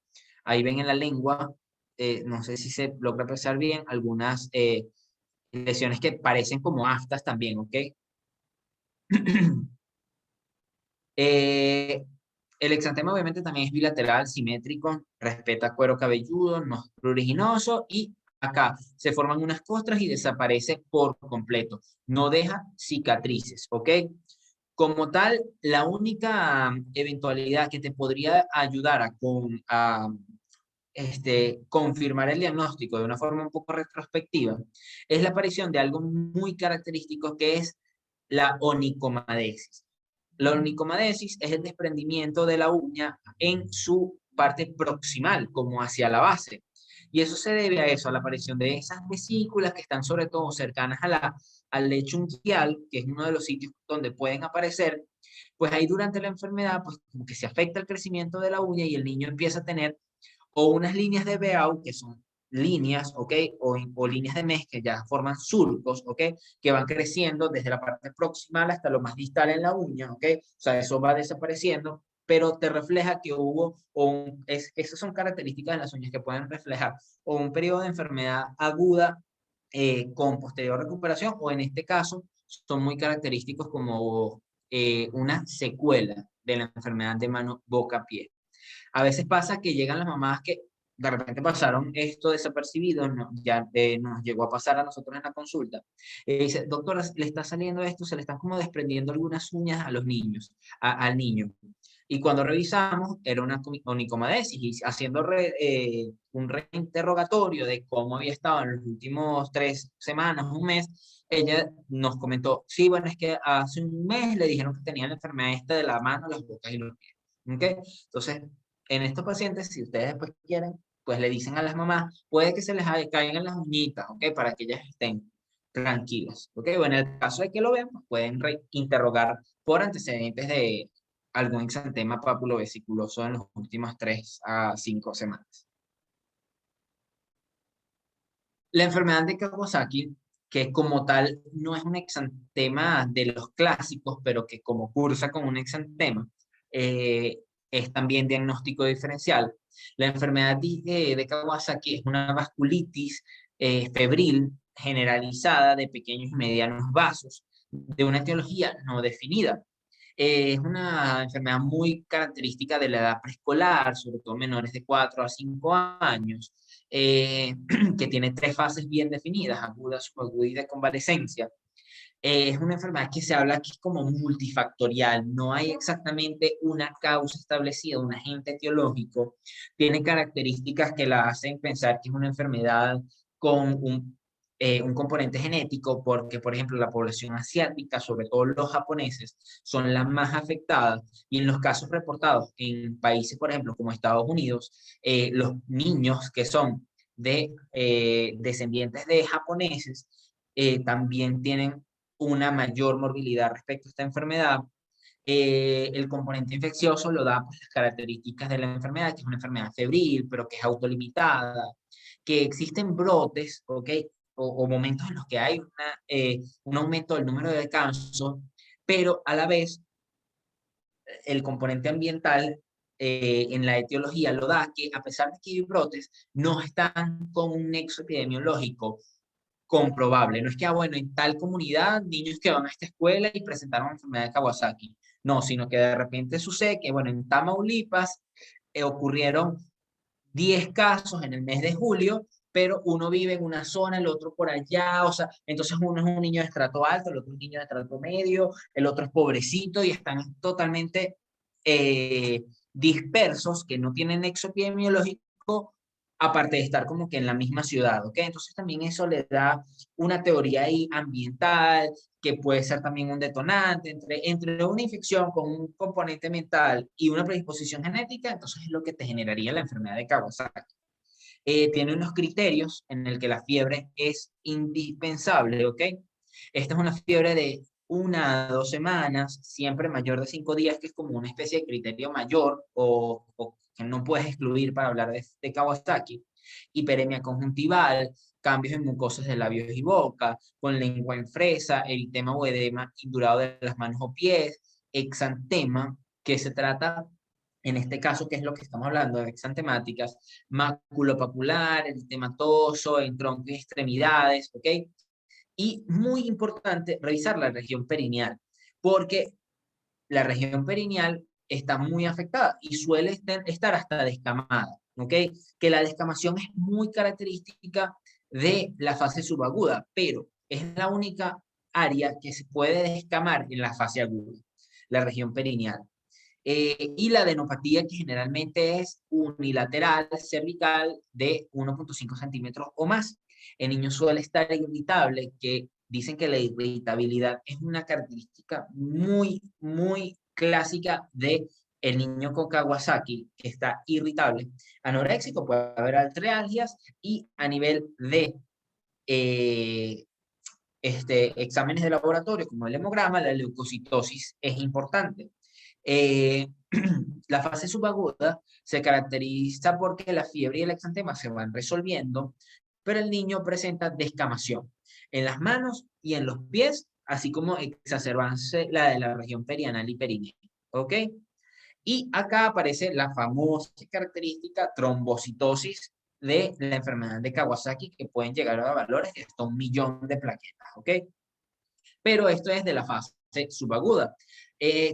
Ahí ven en la lengua, no sé si se logra apreciar bien, algunas lesiones que parecen como aftas también, ¿ok? El exantema obviamente también es bilateral, simétrico, respeta cuero cabelludo, no es pruriginoso, y acá se forman unas costras y desaparece por completo. No deja cicatrices, ¿ok? Como tal, la única eventualidad que te podría ayudar a confirmar el diagnóstico de una forma un poco retrospectiva es la aparición de algo muy característico, que es la onicomadesis. La onicomadesis es el desprendimiento de la uña en su parte proximal, como hacia la base. Y eso se debe a eso, a la aparición de esas vesículas que están sobre todo cercanas al lecho unguial, que es uno de los sitios donde pueden aparecer. Pues ahí durante la enfermedad, pues como que se afecta el crecimiento de la uña y el niño empieza a tener o unas líneas de Beau, que son líneas, ¿ok? O líneas de Mesh, que ya forman surcos, ¿ok? Que van creciendo desde la parte proximal hasta lo más distal en la uña, ¿ok? O sea, eso va desapareciendo, pero te refleja que hubo, esas son características de las uñas que pueden reflejar o un periodo de enfermedad aguda con posterior recuperación, o en este caso, son muy característicos como una secuela de la enfermedad de mano, boca, pie. A veces pasa que llegan las mamás que de repente pasaron esto desapercibido, no, ya nos llegó a pasar a nosotros en la consulta. Dice, doctora, le está saliendo esto, se le están como desprendiendo algunas uñas a los niños, al niño. Y cuando revisamos, era una onicomadesis, y haciendo un reinterrogatorio de cómo había estado en los últimos 3 semanas, un mes, ella nos comentó, sí, bueno, es que hace un mes le dijeron que tenía la enfermedad esta de la mano, las bocas y los pies. ¿Okay? Entonces, en estos pacientes, si ustedes después quieren, pues le dicen a las mamás, puede que se les caigan las uñitas, ¿ok? Para que ellas estén tranquilas, ¿ok? O en el caso de que lo vean, pues pueden interrogar por antecedentes de algún exantema papulovesiculoso en las últimas 3 a 5 semanas. La enfermedad de Kawasaki, que como tal no es un exantema de los clásicos, pero que como cursa con un exantema, es también diagnóstico diferencial. La enfermedad de Kawasaki es una vasculitis febril generalizada de pequeños y medianos vasos, de una etiología no definida. Es una enfermedad muy característica de la edad preescolar, sobre todo menores de 4 a 5 años, que tiene 3 fases bien definidas: aguda, subaguda y de convalescencia. Es una enfermedad que se habla aquí como multifactorial, no hay exactamente una causa establecida, un agente etiológico. Tiene características que la hacen pensar que es una enfermedad con un componente genético, porque, por ejemplo, la población asiática, sobre todo los japoneses, son las más afectadas, y en los casos reportados en países, por ejemplo, como Estados Unidos, los niños que son descendientes de japoneses también tienen una mayor morbilidad respecto a esta enfermedad. El componente infeccioso lo da pues, las características de la enfermedad, que es una enfermedad febril, pero que es autolimitada, que existen brotes, ¿ok? O momentos en los que hay un aumento del número de casos, pero a la vez el componente ambiental en la etiología lo da, que a pesar de que hay brotes, no están con un nexo epidemiológico comprobable. No es que, bueno, en tal comunidad, niños que van a esta escuela y presentaron la enfermedad de Kawasaki. No, sino que de repente sucede que, bueno, en Tamaulipas ocurrieron 10 casos en el mes de julio, pero uno vive en una zona, el otro por allá, o sea, entonces uno es un niño de estrato alto, el otro es un niño de estrato medio, el otro es pobrecito, y están totalmente dispersos, que no tienen nexo epidemiológico, aparte de estar como que en la misma ciudad, ¿ok? Entonces también eso le da una teoría ahí ambiental, que puede ser también un detonante entre una infección con un componente mental y una predisposición genética, entonces es lo que te generaría la enfermedad de Kawasaki. Tiene unos criterios en el que la fiebre es indispensable, ¿ok? Esta es una fiebre de 1 a 2 semanas, siempre mayor de 5 días, que es como una especie de criterio mayor o que no puedes excluir para hablar de Kawasaki. Hiperemia conjuntival, cambios en mucosas de labios y boca, con lengua en fresa, eritema o edema indurado de las manos o pies, exantema, que se trata en este caso, que es lo que estamos hablando de exantemáticas, maculopapular, eritematoso, en tronco y extremidades, ¿ok? Y muy importante revisar la región perineal, porque la región perineal está muy afectada y suele estar hasta descamada, ¿ok? Que la descamación es muy característica de la fase subaguda, pero es la única área que se puede descamar en la fase aguda, la región perineal. Y la adenopatía, que generalmente es unilateral cervical de 1,5 centímetros o más. El niño suele estar irritable, que dicen que la irritabilidad es una característica muy, muy clásica de el niño con Kawasaki, que está irritable. Anoréxico, puede haber artralgias, y a nivel de eh, exámenes de laboratorio, como el hemograma, la leucocitosis es importante. Eh, la fase subaguda se caracteriza porque la fiebre y el exantema se van resolviendo, pero el niño presenta descamación en las manos y en los pies, así como exacerbarse la de la región perianal y perinea. ¿Ok? Y acá aparece la famosa característica trombocitosis de la enfermedad de Kawasaki, que pueden llegar a valores de hasta 1 millón de plaquetas. ¿Ok? Pero esto es de la fase subaguda.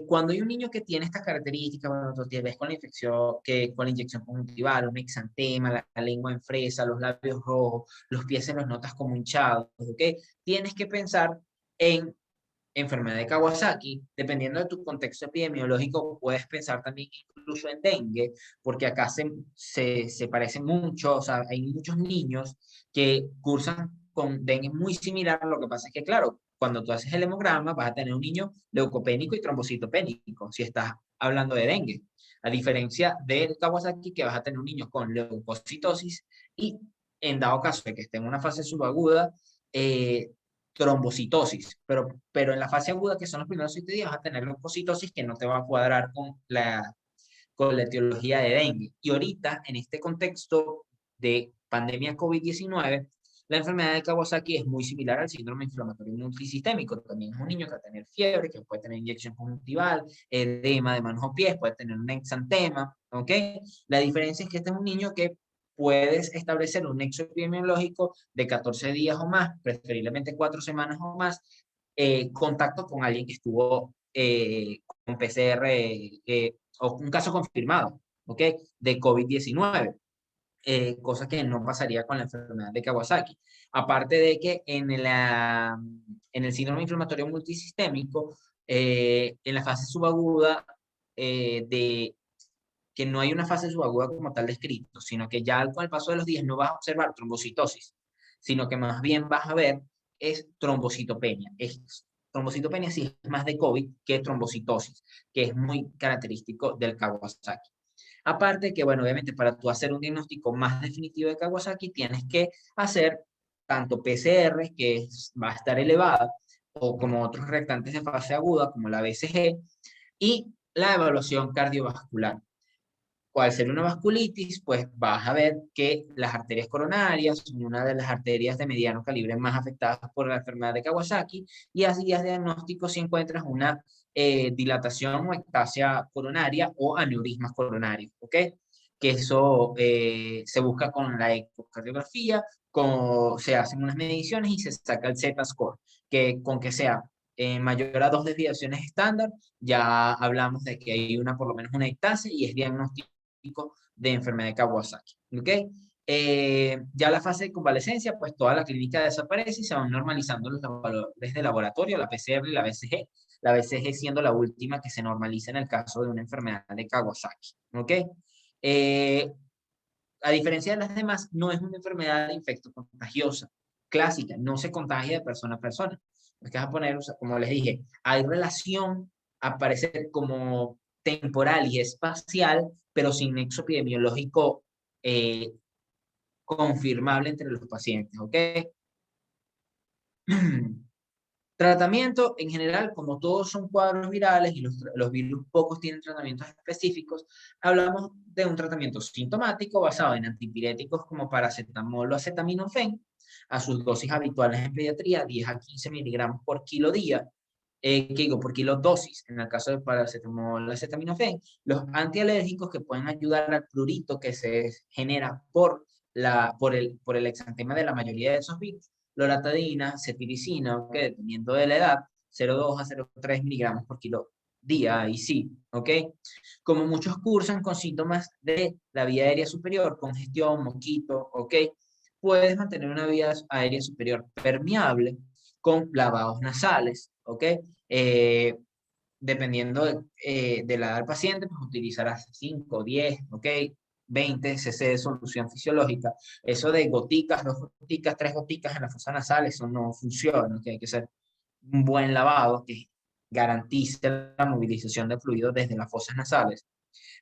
Cuando hay un niño que tiene estas características, bueno, tú ves con la infección, que con la inyección conjuntival, un exantema, la lengua en fresa, los labios rojos, los pies se los notas como hinchados, ¿ok? Tienes que pensar en enfermedad de Kawasaki. Dependiendo de tu contexto epidemiológico, puedes pensar también incluso en dengue, porque acá se parecen mucho, o sea, hay muchos niños que cursan con dengue muy similar. Lo que pasa es que, claro, cuando tú haces el hemograma, vas a tener un niño leucopénico y trombocitopénico, si estás hablando de dengue. A diferencia del Kawasaki, que vas a tener un niño con leucocitosis y, en dado caso de que esté en una fase subaguda, trombocitosis, pero en la fase aguda, que son los primeros 7 días, vas a tener leucocitosis, que no te va a cuadrar con la etiología de dengue. Y ahorita, en este contexto de pandemia COVID-19, la enfermedad de Kawasaki es muy similar al síndrome inflamatorio multisistémico. También es un niño que va a tener fiebre, que puede tener inyección conjuntival, edema de manos o pies, puede tener un exantema, ¿ok? La diferencia es que este es un niño que puedes establecer un nexo epidemiológico de 14 días o más, preferiblemente 4 semanas o más, contacto con alguien que estuvo con PCR o un caso confirmado, ¿ok? De COVID-19. Cosa que no pasaría con la enfermedad de Kawasaki. Aparte de que en el síndrome inflamatorio multisistémico, en la fase subaguda, de que no hay una fase subaguda como tal descrito, sino que ya con el paso de los días no vas a observar trombocitosis, sino que más bien vas a ver es trombocitopenia. Trombocitopenia sí es más de COVID que trombocitosis, que es muy característico del Kawasaki. Aparte que, bueno, obviamente para tú hacer un diagnóstico más definitivo de Kawasaki, tienes que hacer tanto PCR, va a estar elevada, o como otros reactantes de fase aguda, como la BCG, y la evaluación cardiovascular. ¿Cuál sería una vasculitis? Pues vas a ver que las arterias coronarias son una de las arterias de mediano calibre más afectadas por la enfermedad de Kawasaki, y así es diagnóstico si encuentras una dilatación o ectasia coronaria o aneurismas coronarios, ¿ok? Que eso se busca con la ecocardiografía, se hacen unas mediciones y se saca el Z-score, que con que sea mayor a 2 desviaciones estándar, ya hablamos de que hay por lo menos una ectasia y es diagnóstico de enfermedad de Kawasaki. ¿Ok? Ya la fase de convalecencia, pues toda la clínica desaparece y se van normalizando los valores de laboratorio, la PCR y la BCG. La BCG siendo la última que se normaliza en el caso de una enfermedad de Kawasaki. ¿Ok? a diferencia de las demás, no es una enfermedad de infecto contagiosa clásica, no se contagia de persona a persona. Es que vas a poner, o sea, como les dije, hay relación, aparece como temporal y espacial, pero sin nexo epidemiológico eh, confirmable entre los pacientes, ¿ok? Tratamiento, en general, como todos son cuadros virales y los virus pocos tienen tratamientos específicos, hablamos de un tratamiento sintomático basado en antipiréticos como paracetamol o acetaminofén, a sus dosis habituales en pediatría, 10 a 15 miligramos por kilo día, que digo, por kilo dosis, en el caso de paracetamol o acetaminofén, los antialérgicos que pueden ayudar al prurito que se genera por el exantema de la mayoría de esos virus, loratadina, cetiricina, ¿ok? Dependiendo de la edad, 0,2 a 0,3 miligramos por kilo día, y sí, ¿ok? Como muchos cursan con síntomas de la vía aérea superior, congestión, moquito, ¿ok? Puedes mantener una vía aérea superior permeable con lavados nasales, ¿ok? Eh, Dependiendo de la edad del paciente, pues utilizarás 5, 10, ¿ok? 20 cc de solución fisiológica. Eso de goticas, 2 goticas, 3 goticas en la fosa nasal, eso no funciona, ¿ok? Hay que hacer un buen lavado que garantice la movilización de fluidos desde las fosas nasales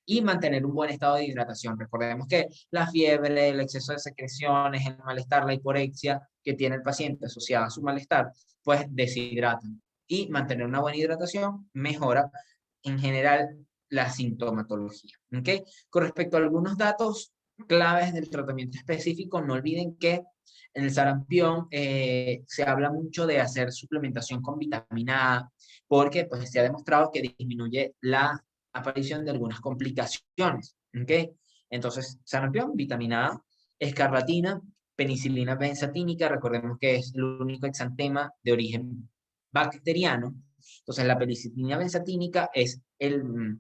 y mantener un buen estado de hidratación. Recordemos que la fiebre, el exceso de secreciones, el malestar, la hiporexia que tiene el paciente asociada a su malestar, pues deshidratan. Y mantener una buena hidratación mejora en general la sintomatología. ¿Okay? Con respecto a algunos datos claves del tratamiento específico, no olviden que en el sarampión se habla mucho de hacer suplementación con vitamina A, porque pues, se ha demostrado que disminuye la aparición de algunas complicaciones. ¿Okay? Entonces, sarampión, vitamina A, escarlatina, penicilina benzatínica, recordemos que es el único exantema de origen bacteriano. Entonces, la penicilina benzatínica es el,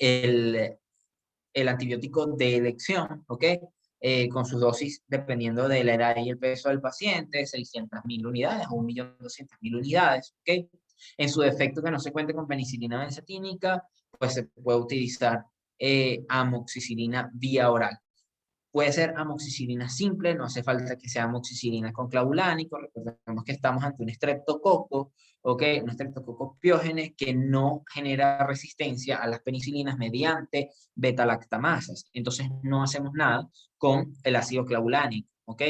el antibiótico de elección, ¿ok? Con sus dosis dependiendo de la edad y el peso del paciente, 600.000 unidades o 1.200.000 unidades, ¿ok? En su defecto que no se cuente con penicilina benzatínica, pues se puede utilizar amoxicilina vía oral. Puede ser amoxicilina simple, no hace falta que sea amoxicilina con clavulánico. Recordemos que estamos ante un estreptococo, ¿ok? Un estreptococo piógene que no genera resistencia a las penicilinas mediante beta-lactamasas. Entonces no hacemos nada con el ácido clavulánico, ¿ok?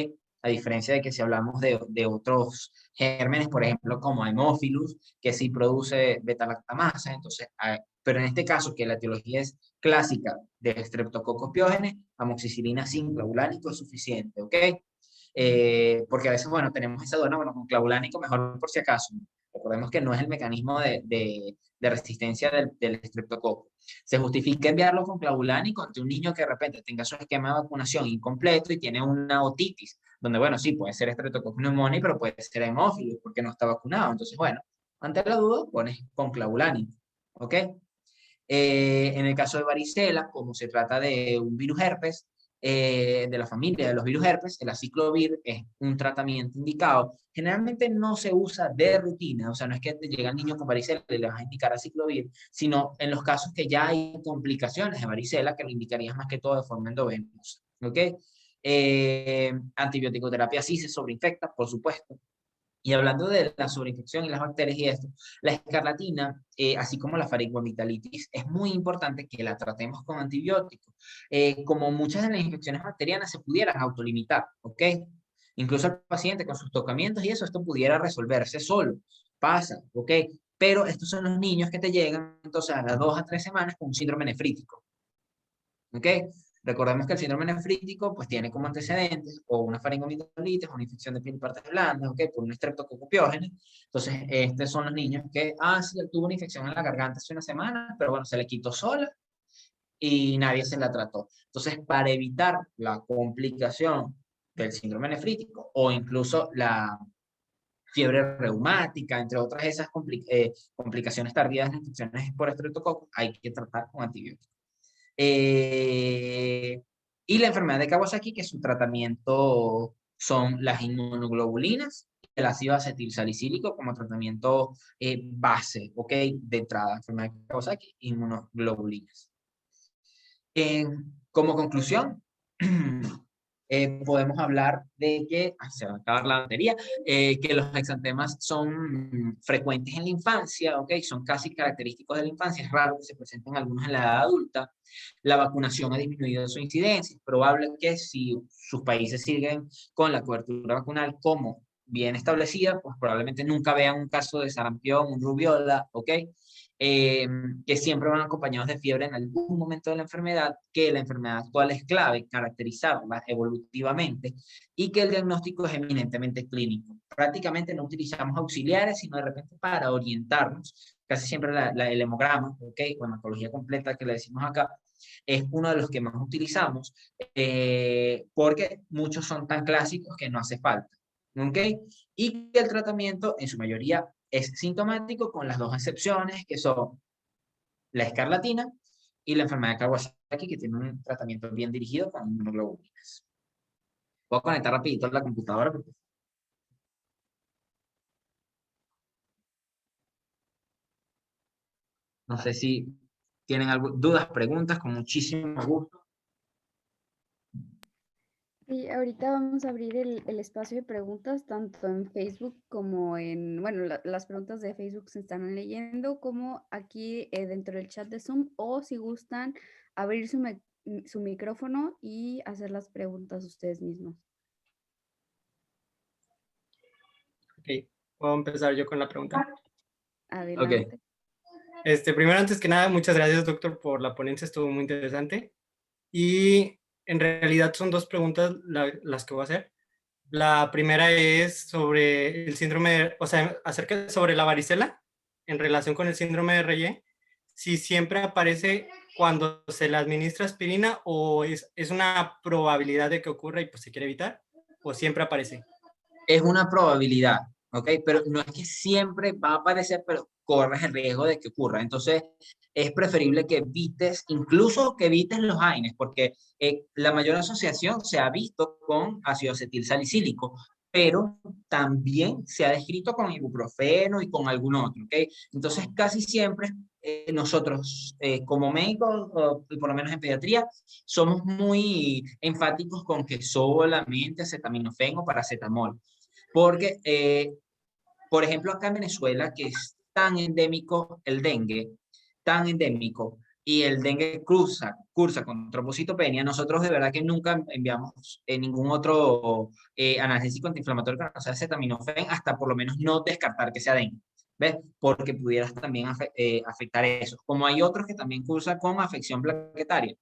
A diferencia de que si hablamos de otros gérmenes, por ejemplo, como Haemophilus, que sí produce beta-lactamasa, entonces, pero en este caso, que la etiología es clásica de Streptococcus pyogenes, amoxicilina sin clavulánico es suficiente, ¿ok? Porque a veces, bueno, tenemos esa duda, bueno, con clavulánico mejor por si acaso. Recordemos que no es el mecanismo de resistencia del estreptococo. Se justifica enviarlo con clavulánico ante un niño que de repente tenga su esquema de vacunación incompleto y tiene una otitis, donde, bueno, sí, puede ser Streptococcus pneumoniae, pero puede ser hemófilo porque no está vacunado. Entonces, bueno, ante la duda, pones con clavulánico, ¿ok? En el caso de varicela, como se trata de un virus herpes, de la familia de los virus herpes, el aciclovir es un tratamiento indicado. Generalmente no se usa de rutina, o sea, no es que te llega el niño con varicela y le vas a indicar aciclovir, sino en los casos que ya hay complicaciones de varicela, que lo indicarías más que todo de forma endovenosa. ¿Ok? Antibiótico terapia sí se sobreinfecta, por supuesto. Y hablando de la sobreinfección y las bacterias y esto, la escarlatina, así como la faringoamigdalitis, es muy importante que la tratemos con antibióticos. Como muchas de las infecciones bacterianas se pudieran autolimitar, ¿ok? Incluso el paciente con sus tocamientos y eso, esto pudiera resolverse solo. Pasa, ¿ok? Pero estos son los niños que te llegan entonces a las 2 a 3 semanas con un síndrome nefrítico, ¿ok? Recordemos que el síndrome nefrítico pues tiene como antecedentes o una faringoamigdalitis o una infección de piel y partes blandas, ¿ok? Por un estreptococo piógene. Entonces, estos son los niños que, sí, él tuvo una infección en la garganta hace una semana, pero bueno, se le quitó sola y nadie se la trató. Entonces, para evitar la complicación del síndrome nefrítico o incluso la fiebre reumática, entre otras esas complicaciones tardías de infecciones por estreptococo, hay que tratar con antibióticos. Y la enfermedad de Kawasaki, que su tratamiento son las inmunoglobulinas, el ácido acetilsalicílico como tratamiento base, ¿ok? De entrada, enfermedad de Kawasaki, inmunoglobulinas. Como conclusión, podemos hablar de que, se va a acabar la batería, que los exantemas son frecuentes en la infancia, ¿ok? Son casi característicos de la infancia, es raro que se presenten algunos en la edad adulta. La vacunación ha disminuido su incidencia, es probable que si sus países siguen con la cobertura vacunal como bien establecida, pues probablemente nunca vean un caso de sarampión, un rubiola, ¿ok? Que siempre van acompañados de fiebre en algún momento de la enfermedad, que la enfermedad actual es clave, caracterizarla evolutivamente, y que el diagnóstico es eminentemente clínico. Prácticamente no utilizamos auxiliares, sino de repente para orientarnos. Casi siempre el hemograma, ¿ok? O hematología completa que le decimos acá, es uno de los que más utilizamos, porque muchos son tan clásicos que no hace falta, ¿ok? Y que el tratamiento en su mayoría es sintomático, con las dos excepciones que son la escarlatina y la enfermedad de Kawasaki, que tiene un tratamiento bien dirigido con inmunoglobulinas. Voy a conectar rapidito a la computadora porque no sé si tienen dudas, preguntas, con muchísimo gusto. Y ahorita vamos a abrir el espacio de preguntas tanto en Facebook como en, bueno, las preguntas de Facebook se están leyendo, como aquí dentro del chat de Zoom, o si gustan abrir su micrófono y hacer las preguntas ustedes mismos. Ok, puedo empezar yo con la pregunta. Adelante. Primero, antes que nada, muchas gracias, doctor, por la ponencia, estuvo muy interesante. Y en realidad son dos preguntas las que voy a hacer. La primera es sobre el síndrome, o sea, sobre la varicela, en relación con el síndrome de Reye, si siempre aparece cuando se le administra aspirina o es una probabilidad de que ocurra y pues se quiere evitar, o siempre aparece. Es una probabilidad, ¿ok? Pero no es que siempre va a aparecer, pero corres el riesgo de que ocurra. Entonces, es preferible que evites, incluso que evites los AINES, porque la mayor asociación se ha visto con ácido acetil salicílico, pero también se ha descrito con ibuprofeno y con algún otro, ¿ok? Entonces, casi siempre nosotros, como médicos, y por lo menos en pediatría, somos muy enfáticos con que solamente acetaminofén o paracetamol. Porque, por ejemplo, acá en Venezuela, que es tan endémico el dengue, tan endémico, y el dengue cursa con trombocitopenia, nosotros de verdad que nunca enviamos ningún otro analgésico antiinflamatorio que no sea acetaminofén, hasta por lo menos no descartar que sea dengue. ¿Ves? Porque pudieras también afectar eso. Como hay otros que también cursan con afección plaquetaria,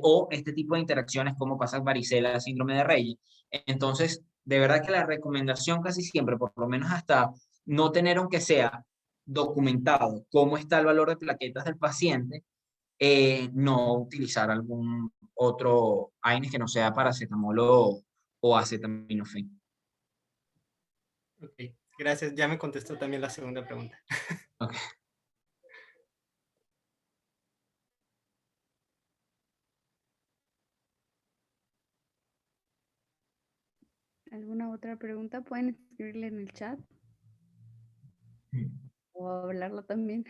o este tipo de interacciones como pasa varicela, síndrome de Reye. Entonces, de verdad que la recomendación casi siempre, por lo menos hasta no tener aunque sea documentado cómo está el valor de plaquetas del paciente, no utilizar algún otro AINES que no sea paracetamol o acetaminofén. Ok, gracias. Ya me contestó también la segunda pregunta. Ok. ¿Alguna otra pregunta? Pueden escribirle en el chat o hablarlo también.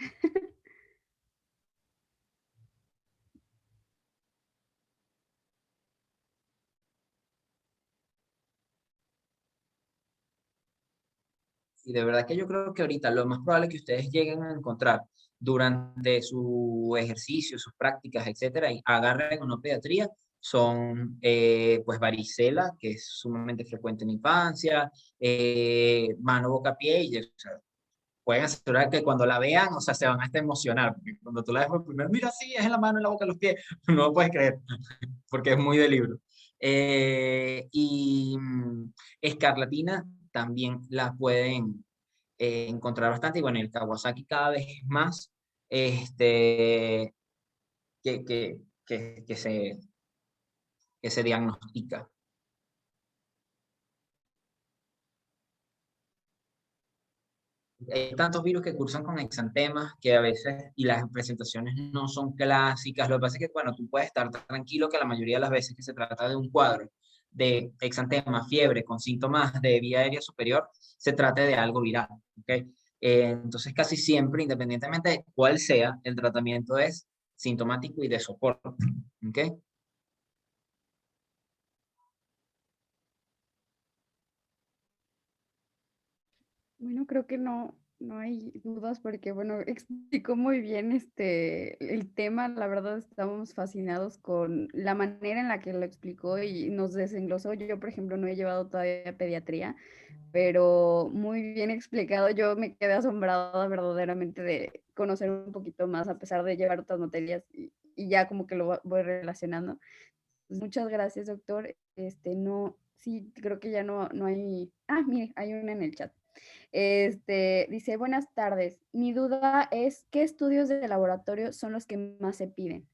Y de verdad que yo creo que ahorita lo más probable que ustedes lleguen a encontrar durante su ejercicio, sus prácticas, etcétera, y agarren una pediatría, son pues varicela, que es sumamente frecuente en la infancia, mano, boca, pie, y o sea, pueden asegurar que cuando la vean, o sea, se van a estar emocionar, porque cuando tú la ves por primero, mira, sí, es en la mano, en la boca, en los pies, no lo puedes creer, porque es muy de libro. Escarlatina también la pueden encontrar bastante, y bueno, el Kawasaki cada vez es más que, que, que, que se, que se diagnostica. Hay tantos virus que cursan con exantemas que a veces, y las presentaciones no son clásicas. Lo que pasa es que, bueno, tú puedes estar tranquilo que la mayoría de las veces que se trata de un cuadro de exantema, fiebre, con síntomas de vía aérea superior, se trata de algo viral, ¿ok? Entonces, casi siempre, independientemente de cuál sea, el tratamiento es sintomático y de soporte, ¿ok? Bueno, creo que no hay dudas porque, bueno, explicó muy bien el tema. La verdad, estamos fascinados con la manera en la que lo explicó y nos desenglosó. Yo, por ejemplo, no he llevado todavía pediatría, pero muy bien explicado. Yo me quedé asombrada verdaderamente de conocer un poquito más, a pesar de llevar otras materias y ya como que lo voy relacionando. Pues, muchas gracias, doctor. No, sí, creo que ya no hay. Ah, mire, hay una en el chat. Dice, buenas tardes. Mi duda es, ¿qué estudios de laboratorio son los que más se piden?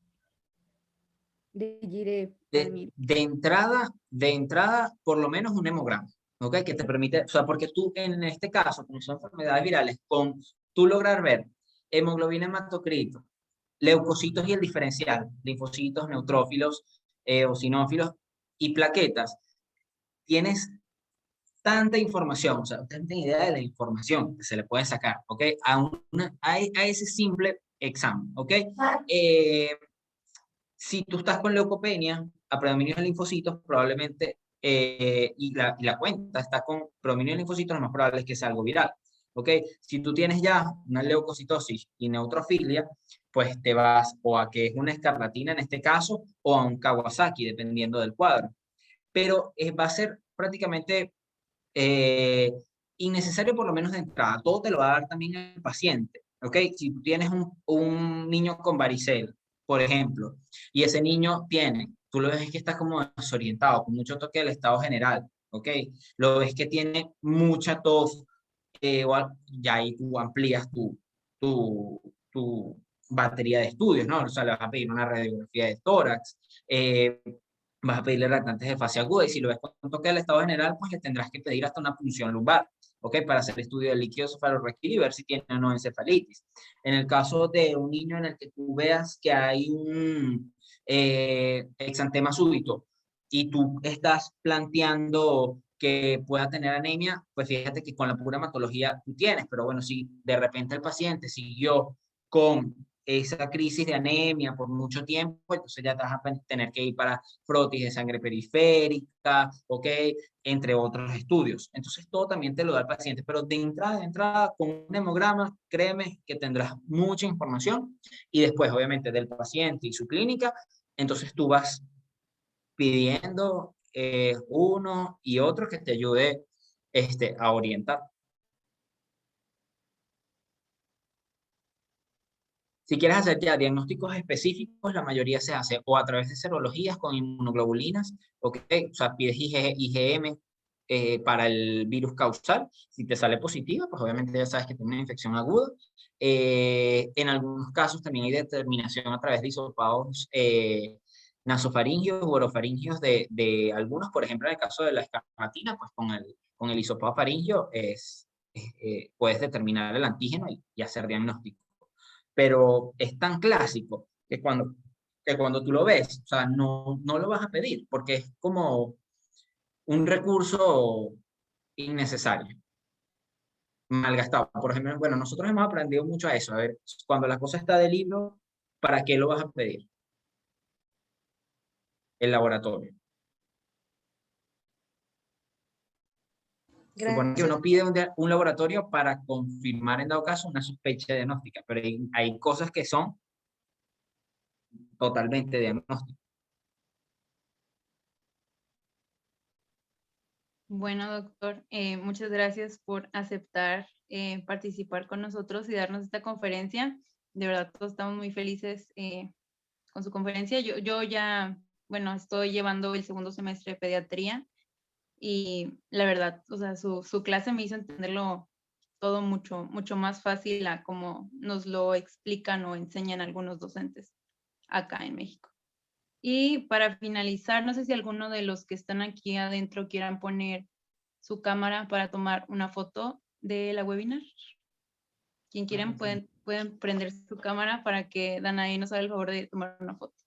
Diré para mí. De entrada, por lo menos un hemograma, ¿ok? Que te permite, o sea, porque tú en este caso, como son enfermedades virales, con tú lograr ver hemoglobina, hematocrito, leucocitos y el diferencial, linfocitos, neutrófilos, eosinófilos y plaquetas, tienes tanta información, o sea, no tienen idea de la información que se le puede sacar, ¿ok? A ese simple examen, ¿ok? Eh, si tú estás con leucopenia, a predominio de linfocitos, probablemente, y la cuenta está con predominio de linfocitos, lo más probable es que sea algo viral. ¿Ok? Si tú tienes ya una leucocitosis y neutrofilia, pues te vas o a que es una escarlatina en este caso, o a un Kawasaki, dependiendo del cuadro. Pero va a ser prácticamente eh, innecesario por lo menos de entrada. Todo te lo va a dar también el paciente. ¿Ok? Si tú tienes un niño con varicela, por ejemplo, y ese niño tiene, tú lo ves que está como desorientado, con mucho toque del estado general, ¿ok? Lo ves que tiene mucha tos, ya ahí tú amplías tu batería de estudios, ¿no? O sea, le vas a pedir una radiografía de tórax, vas a pedirle lactantes de fase aguda, y si lo ves con toque del estado general, pues le tendrás que pedir hasta una punción lumbar, ¿ok? Para hacer estudio del líquido cefalorraquídeo y ver si tiene o no encefalitis. En el caso de un niño en el que tú veas que hay un exantema súbito y tú estás planteando que pueda tener anemia, pues fíjate que con la pura hematología tú tienes, pero bueno, si de repente el paciente siguió con esa crisis de anemia por mucho tiempo, entonces ya te vas a tener que ir para prótesis de sangre periférica, ¿ok? Entre otros estudios. Entonces todo también te lo da el paciente, pero de entrada, con un hemograma, créeme que tendrás mucha información y después, obviamente, del paciente y su clínica, entonces tú vas pidiendo uno y otro que te ayude a orientar. Si quieres hacer ya diagnósticos específicos, la mayoría se hace o a través de serologías con inmunoglobulinas, ¿ok? O sea, pides IgM para el virus causal. Si te sale positiva, pues obviamente ya sabes que tiene una infección aguda. En algunos casos también hay determinación a través de hisopados nasofaringios u orofaringios de algunos. Por ejemplo, en el caso de la escarlatina, pues con el hisopado faringio puedes determinar el antígeno y hacer diagnóstico, pero es tan clásico que cuando tú lo ves, o sea, no lo vas a pedir, porque es como un recurso innecesario, malgastado. Por ejemplo, bueno, nosotros hemos aprendido mucho a eso. A ver, cuando la cosa está de libro, ¿para qué lo vas a pedir? El laboratorio. Supone que Gracias. uno pide un laboratorio para confirmar en dado caso una sospecha diagnóstica, pero hay cosas que son totalmente diagnósticas. Bueno, doctor, muchas gracias por aceptar participar con nosotros y darnos esta conferencia. De verdad, todos estamos muy felices con su conferencia. Yo ya, bueno, estoy llevando el segundo semestre de pediatría y la verdad, o sea, su clase me hizo entenderlo todo mucho más fácil a como nos lo explican o enseñan algunos docentes acá en México. Y para finalizar, no sé si alguno de los que están aquí adentro quieran poner su cámara para tomar una foto de la webinar. Quien quieran pueden prender su cámara para que Danae nos haga el favor de tomar una foto.